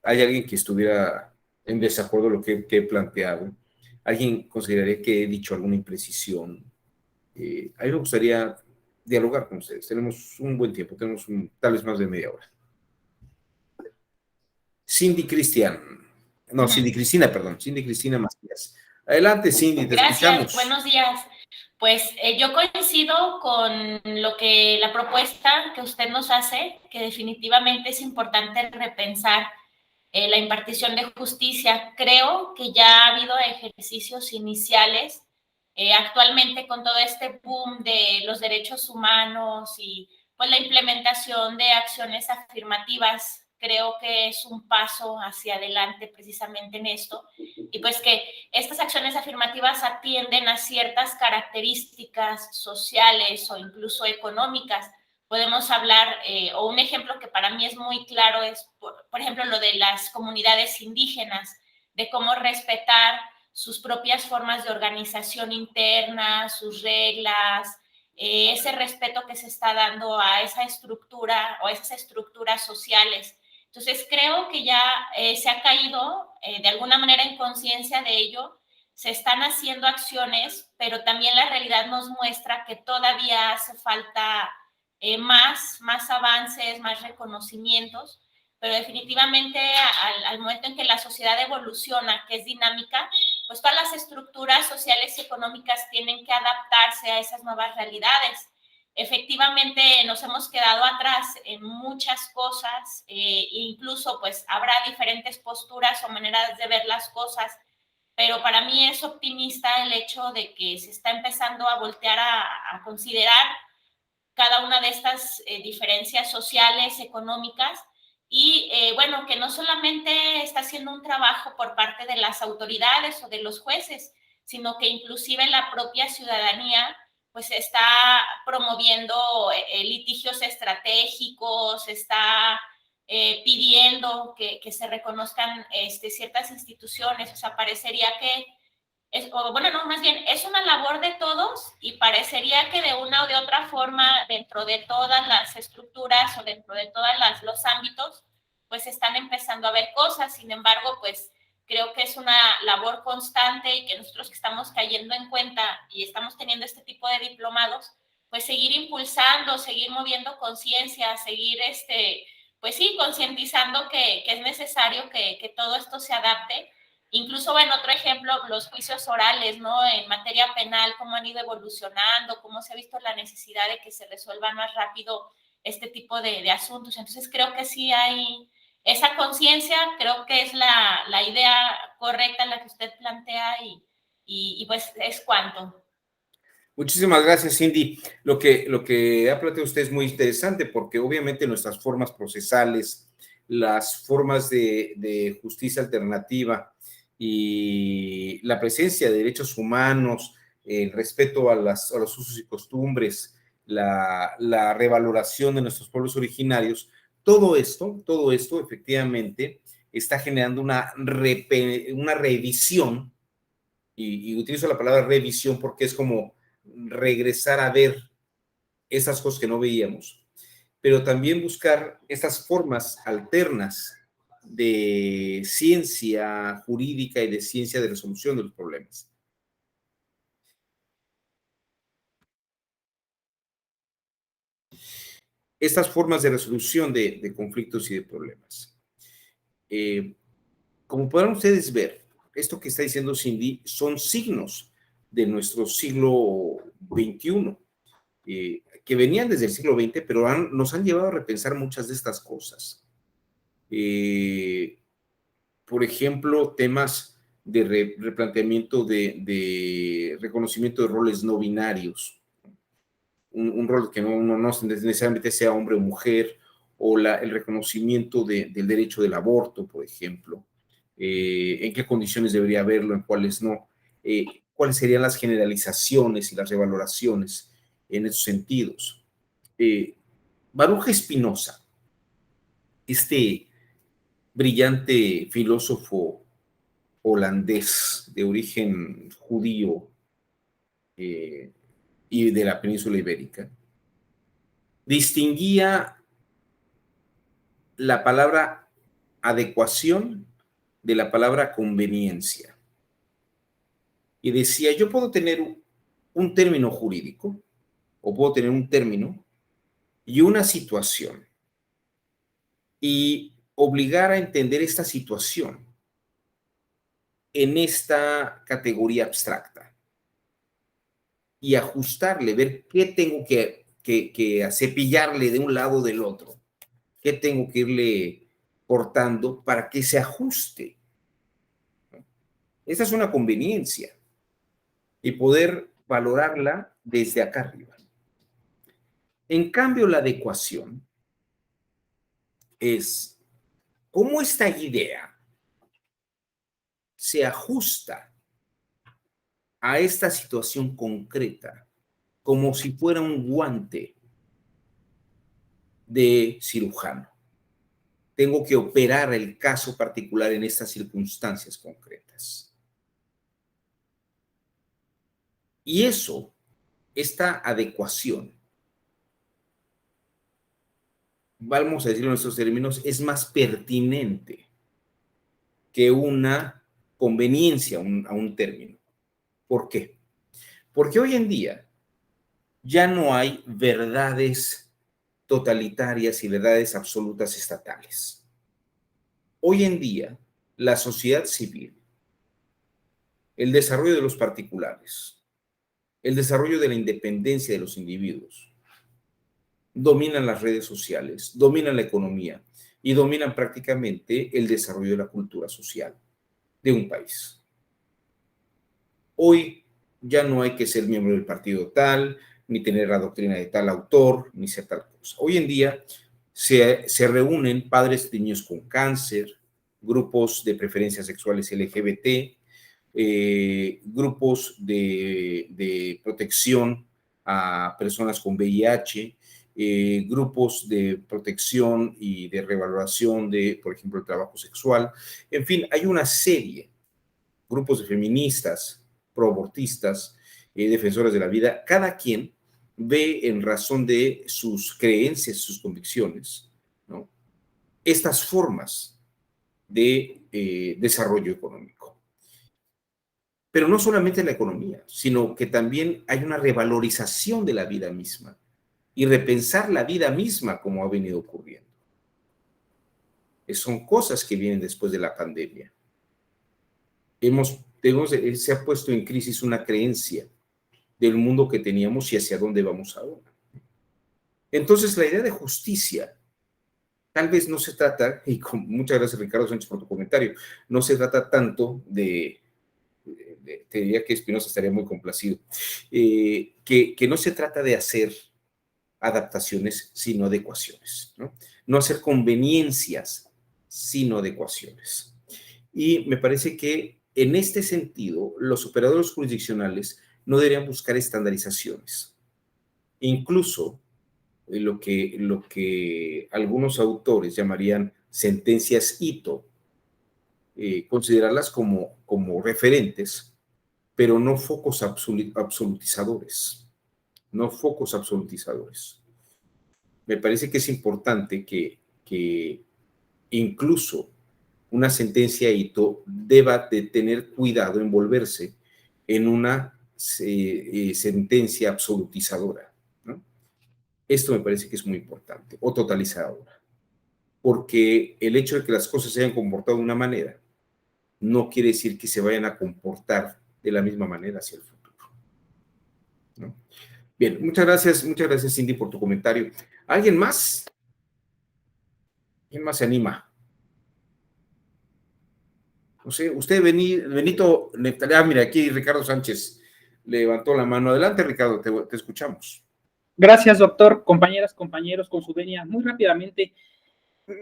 A: ¿Hay alguien que estuviera en desacuerdo con lo que he planteado? ¿Alguien consideraría que he dicho alguna imprecisión? A mí me gustaría dialogar con ustedes. Tenemos un buen tiempo, tenemos tal vez más de media hora. Cindy Cristina Macías. Adelante, Cindy, te
J: Gracias,
A: escuchamos.
J: buenos días. Pues yo coincido con la propuesta que usted nos hace, que definitivamente es importante repensar la impartición de justicia. Creo que ya ha habido ejercicios iniciales actualmente con todo este boom de los derechos humanos y pues la implementación de acciones afirmativas. Creo que es un paso hacia adelante precisamente en esto, y pues que estas acciones afirmativas atienden a ciertas características sociales o incluso económicas. Podemos hablar, o un ejemplo que para mí es muy claro es, por ejemplo, lo de las comunidades indígenas, de cómo respetar sus propias formas de organización interna, sus reglas, ese respeto que se está dando a esa estructura o a esas estructuras sociales. Entonces, creo que ya se ha caído de alguna manera en conciencia de ello, se están haciendo acciones, pero también la realidad nos muestra que todavía hace falta más avances, más reconocimientos, pero definitivamente al momento en que la sociedad evoluciona, que es dinámica, pues todas las estructuras sociales y económicas tienen que adaptarse a esas nuevas realidades. Efectivamente nos hemos quedado atrás en muchas cosas, incluso pues habrá diferentes posturas o maneras de ver las cosas, pero para mí es optimista el hecho de que se está empezando a voltear a considerar cada una de estas diferencias sociales, económicas, y bueno, que no solamente está haciendo un trabajo por parte de las autoridades o de los jueces, sino que inclusive la propia ciudadanía pues está promoviendo litigios estratégicos, está pidiendo que se reconozcan ciertas instituciones. O sea, parecería que más bien, es una labor de todos, y parecería que de una o de otra forma, dentro de todas las estructuras o dentro de todos los ámbitos, pues están empezando a ver cosas. Sin embargo, pues creo que es una labor constante, y que nosotros que estamos cayendo en cuenta y estamos teniendo este tipo de diplomados, pues seguir impulsando, seguir moviendo conciencia, seguir pues sí, concientizando que es necesario que todo esto se adapte. Incluso, bueno, otro ejemplo, los juicios orales, ¿no? En materia penal, cómo han ido evolucionando, cómo se ha visto la necesidad de que se resuelvan más rápido este tipo de asuntos. Entonces, creo que sí hay esa conciencia, creo que es la idea correcta la que usted plantea, y pues es cuanto.
A: Muchísimas gracias, Cindy. Lo que ha planteado usted es muy interesante, porque obviamente nuestras formas procesales, las formas de justicia alternativa y la presencia de derechos humanos, el respeto a los usos y costumbres, la revaloración de nuestros pueblos originarios, todo esto efectivamente está generando una revisión, y utilizo la palabra revisión porque es como regresar a ver esas cosas que no veíamos, pero también buscar estas formas alternas de ciencia jurídica y de ciencia de resolución de los problemas. Estas formas de resolución de conflictos y de problemas. Como podrán ustedes ver, esto que está diciendo Cindy son signos de nuestro siglo XXI, que venían desde el siglo XX, pero nos han llevado a repensar muchas de estas cosas. Por ejemplo, temas de replanteamiento de reconocimiento de roles no binarios, un rol que no necesariamente sea hombre o mujer, o el reconocimiento del derecho del aborto, por ejemplo, en qué condiciones debería haberlo, en cuáles no, cuáles serían las generalizaciones y las revaloraciones en esos sentidos. Baruch Spinoza, este brillante filósofo holandés de origen judío y de la península ibérica, distinguía la palabra adecuación de la palabra conveniencia. Y decía, yo puedo tener un término jurídico, o puedo tener un término y una situación, y obligar a entender esta situación en esta categoría abstracta y ajustarle, ver qué tengo que cepillarle de un lado o del otro, qué tengo que irle cortando para que se ajuste. Esa es una conveniencia y poder valorarla desde acá arriba. En cambio, la adecuación es cómo esta idea se ajusta a esta situación concreta, como si fuera un guante de cirujano. Tengo que operar el caso particular en estas circunstancias concretas. Y eso, esta adecuación, vamos a decirlo en estos términos, es más pertinente que una conveniencia a un término. ¿Por qué? Porque hoy en día ya no hay verdades totalitarias y verdades absolutas estatales. Hoy en día, la sociedad civil, el desarrollo de los particulares, el desarrollo de la independencia de los individuos, dominan las redes sociales, dominan la economía y dominan prácticamente el desarrollo de la cultura social de un país. Hoy ya no hay que ser miembro del partido tal, ni tener la doctrina de tal autor, ni ser tal cosa. Hoy en día se reúnen padres de niños con cáncer, grupos de preferencias sexuales LGBT, grupos de protección a personas con VIH, grupos de protección y de revaloración de, por ejemplo, el trabajo sexual. En fin, hay una serie, grupos de feministas, proabortistas, defensoras de la vida, cada quien ve en razón de sus creencias, sus convicciones, ¿no?, estas formas de desarrollo económico. Pero no solamente la economía, sino que también hay una revalorización de la vida misma y repensar la vida misma como ha venido ocurriendo. Son cosas que vienen después de la pandemia. Se ha puesto en crisis una creencia del mundo que teníamos y hacia dónde vamos ahora. Entonces, la idea de justicia tal vez no se trata, y muchas gracias Ricardo Sánchez por tu comentario, no se trata tanto te diría que Espinosa estaría muy complacido, que no se trata de hacer adaptaciones, sino adecuaciones, ¿no? No hacer conveniencias, sino adecuaciones. Y me parece que en este sentido, los operadores jurisdiccionales no deberían buscar estandarizaciones. Incluso lo que algunos autores llamarían sentencias hito, considerarlas como referentes, pero no focos absolutizadores. No focos absolutizadores. Me parece que es importante que incluso una sentencia hito deba de tener cuidado en volverse en una sentencia absolutizadora, ¿no? Esto me parece que es muy importante, o totalizadora, porque el hecho de que las cosas se hayan comportado de una manera no quiere decir que se vayan a comportar de la misma manera hacia el futuro, ¿no? Bien, muchas gracias Cindy por tu comentario. ¿Alguien más? ¿Quién más se anima? No sé, usted, Benito, mira, aquí Ricardo Sánchez levantó la mano. Adelante, Ricardo, te escuchamos.
C: Gracias, doctor. Compañeras, compañeros, con su venia, muy rápidamente.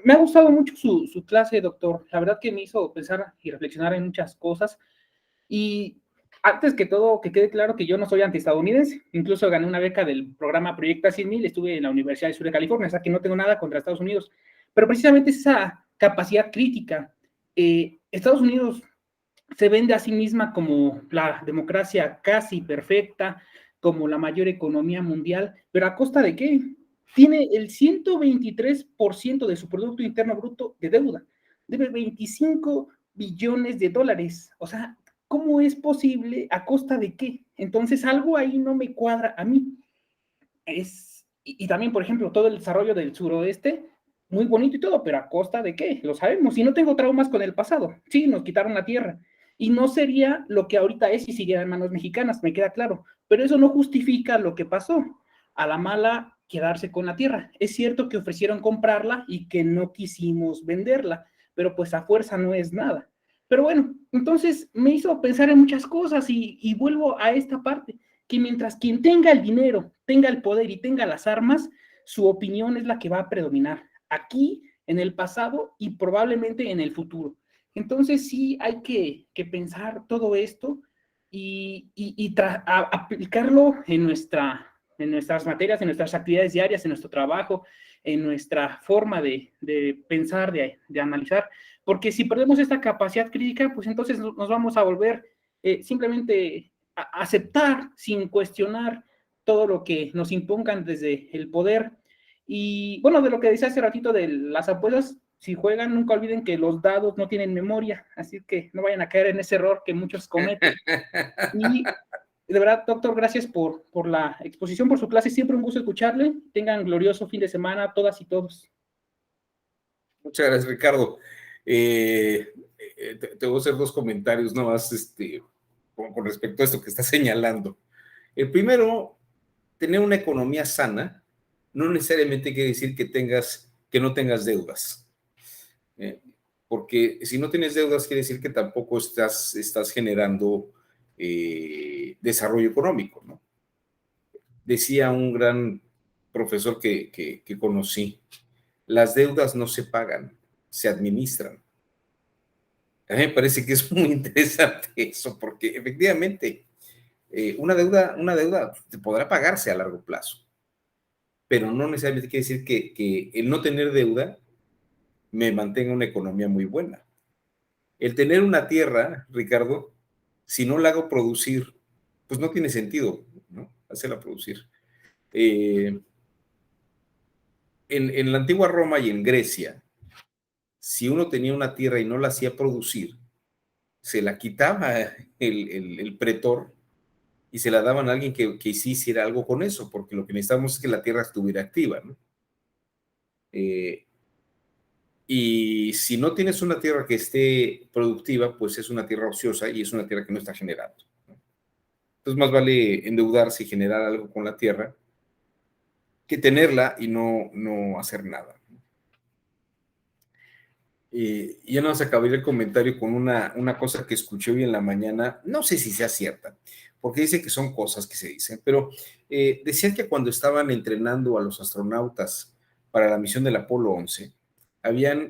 C: Me ha gustado mucho su clase, doctor. La verdad que me hizo pensar y reflexionar en muchas cosas. Y antes que todo, que quede claro que yo no soy antiestadounidense. Incluso gané una beca del programa Proyecta 100,000. Estuve en la Universidad del Sur de California, o sea que no tengo nada contra Estados Unidos. Pero precisamente esa capacidad crítica. Estados Unidos se vende a sí misma como la democracia casi perfecta, como la mayor economía mundial, pero ¿a costa de qué? Tiene el 123% de su Producto Interno Bruto de deuda, debe 25 billones de dólares. O sea, ¿cómo es posible? ¿A costa de qué? Entonces, algo ahí no me cuadra a mí. Y también, por ejemplo, todo el desarrollo del suroeste, muy bonito y todo, pero ¿a costa de qué? Lo sabemos. Y no tengo traumas con el pasado. Sí, nos quitaron la tierra. Y no sería lo que ahorita es si siguiera en manos mexicanas, me queda claro. Pero eso no justifica lo que pasó. A la mala, quedarse con la tierra. Es cierto que ofrecieron comprarla y que no quisimos venderla, pero pues a fuerza no es nada. Pero bueno, entonces me hizo pensar en muchas cosas y vuelvo a esta parte, que mientras quien tenga el dinero, tenga el poder y tenga las armas, su opinión es la que va a predominar aquí, en el pasado y probablemente en el futuro. Entonces sí hay que pensar todo esto y aplicarlo en nuestras materias, en nuestras actividades diarias, en nuestro trabajo, en nuestra forma de pensar, de analizar, porque si perdemos esta capacidad crítica, pues entonces nos vamos a volver simplemente a aceptar sin cuestionar todo lo que nos impongan desde el poder. Y bueno, de lo que decía hace ratito de las apuestas, si juegan, nunca olviden que los dados no tienen memoria, así que no vayan a caer en ese error que muchos cometen. Y de verdad, doctor, gracias por la exposición, por su clase. Siempre un gusto escucharle. Tengan glorioso fin de semana, todas y todos.
A: Muchas gracias, Ricardo. Te voy a hacer dos comentarios nomás con respecto a esto que está señalando. El primero, tener una economía sana no necesariamente quiere decir que no tengas deudas. Porque si no tienes deudas quiere decir que tampoco estás generando desarrollo económico, ¿no? Decía un gran profesor que conocí, las deudas no se pagan, se administran. A mí me parece que es muy interesante eso, porque efectivamente una deuda podrá pagarse a largo plazo, pero no necesariamente quiere decir que el no tener deuda me mantenga una economía muy buena. El tener una tierra, Ricardo, si no la hago producir, pues no tiene sentido, ¿no? Hacerla producir. En la antigua Roma y en Grecia, si uno tenía una tierra y no la hacía producir, se la quitaba el pretor y se la daban a alguien que sí hiciera algo con eso, porque lo que necesitamos es que la tierra estuviera activa, ¿no? Y si no tienes una tierra que esté productiva, pues es una tierra ociosa y es una tierra que no está generando, ¿no? Entonces más vale endeudarse y generar algo con la tierra que tenerla y no hacer nada. Y ya nos acabé el comentario con una cosa que escuché hoy en la mañana, no sé si sea cierta, porque dice que son cosas que se dicen, pero decían que cuando estaban entrenando a los astronautas para la misión del Apolo 11,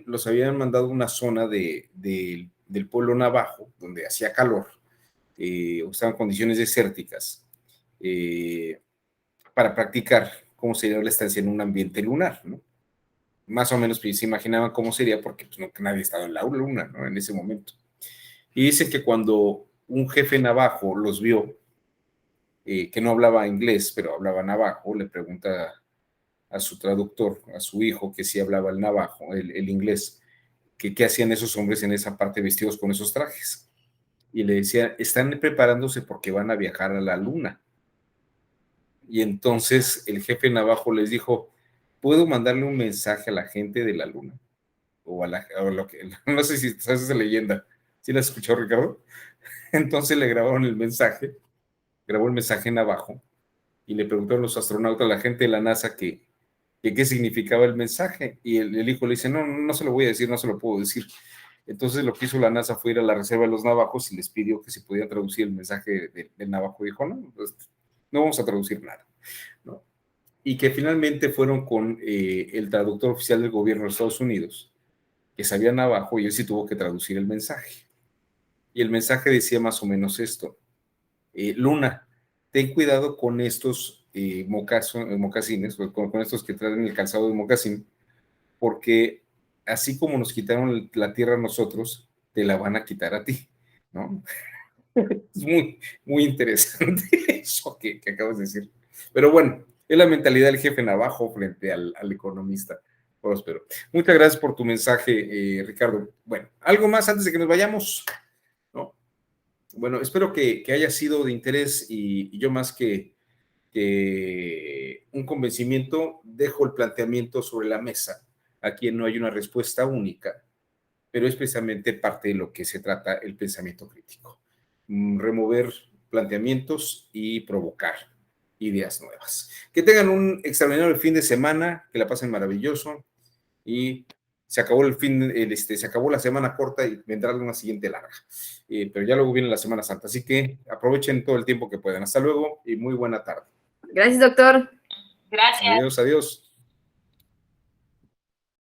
A: los habían mandado a una zona del pueblo navajo, donde hacía calor, o estaban en condiciones desérticas, para practicar cómo sería la estancia en un ambiente lunar, ¿no? Más o menos se imaginaban cómo sería, porque pues, nadie estaba en la luna, ¿no? En ese momento. Y dicen que cuando un jefe navajo los vio, que no hablaba inglés, pero hablaba navajo, le pregunta a su traductor, a su hijo, que sí hablaba el navajo, el inglés, que qué hacían esos hombres en esa parte vestidos con esos trajes. Y le decía, están preparándose porque van a viajar a la luna. Y entonces el jefe navajo les dijo, ¿puedo mandarle un mensaje a la gente de la luna? O lo que, no sé si sabes esa leyenda. ¿Sí la has escuchado, Ricardo? Entonces le grabaron el mensaje, grabó el mensaje en abajo y le preguntaron los astronautas, a la gente de la NASA, que qué significaba el mensaje. Y el hijo le dice, no se lo voy a decir, no se lo puedo decir. Entonces lo que hizo la NASA fue ir a la reserva de los navajos y les pidió que si podían traducir el mensaje del navajo. Dijo, no, pues, no vamos a traducir nada, ¿no? Y que finalmente fueron con el traductor oficial del gobierno de Estados Unidos, que sabía navajo, y él sí tuvo que traducir el mensaje. Y el mensaje decía más o menos esto: Luna, ten cuidado con estos mocasines, con estos que traen el calzado de mocasín, porque así como nos quitaron la tierra a nosotros, te la van a quitar a ti, ¿no? Es muy, muy interesante eso que acabas de decir. Pero bueno, es la mentalidad del jefe navajo frente al economista próspero. Muchas gracias por tu mensaje, Ricardo. Bueno, ¿algo más antes de que nos vayamos? ¿No? Bueno, espero que haya sido de interés y yo más que un convencimiento, dejo el planteamiento sobre la mesa. Aquí no hay una respuesta única, pero es precisamente parte de lo que se trata el pensamiento crítico. Remover planteamientos y provocar ideas nuevas. Que tengan un extraordinario fin de semana, que la pasen maravilloso y se acabó se acabó la semana corta y vendrá una siguiente larga. Pero ya luego viene la Semana Santa, así que aprovechen todo el tiempo que puedan. Hasta luego y muy buena tarde.
K: Gracias, doctor.
J: Gracias.
A: Adiós, adiós.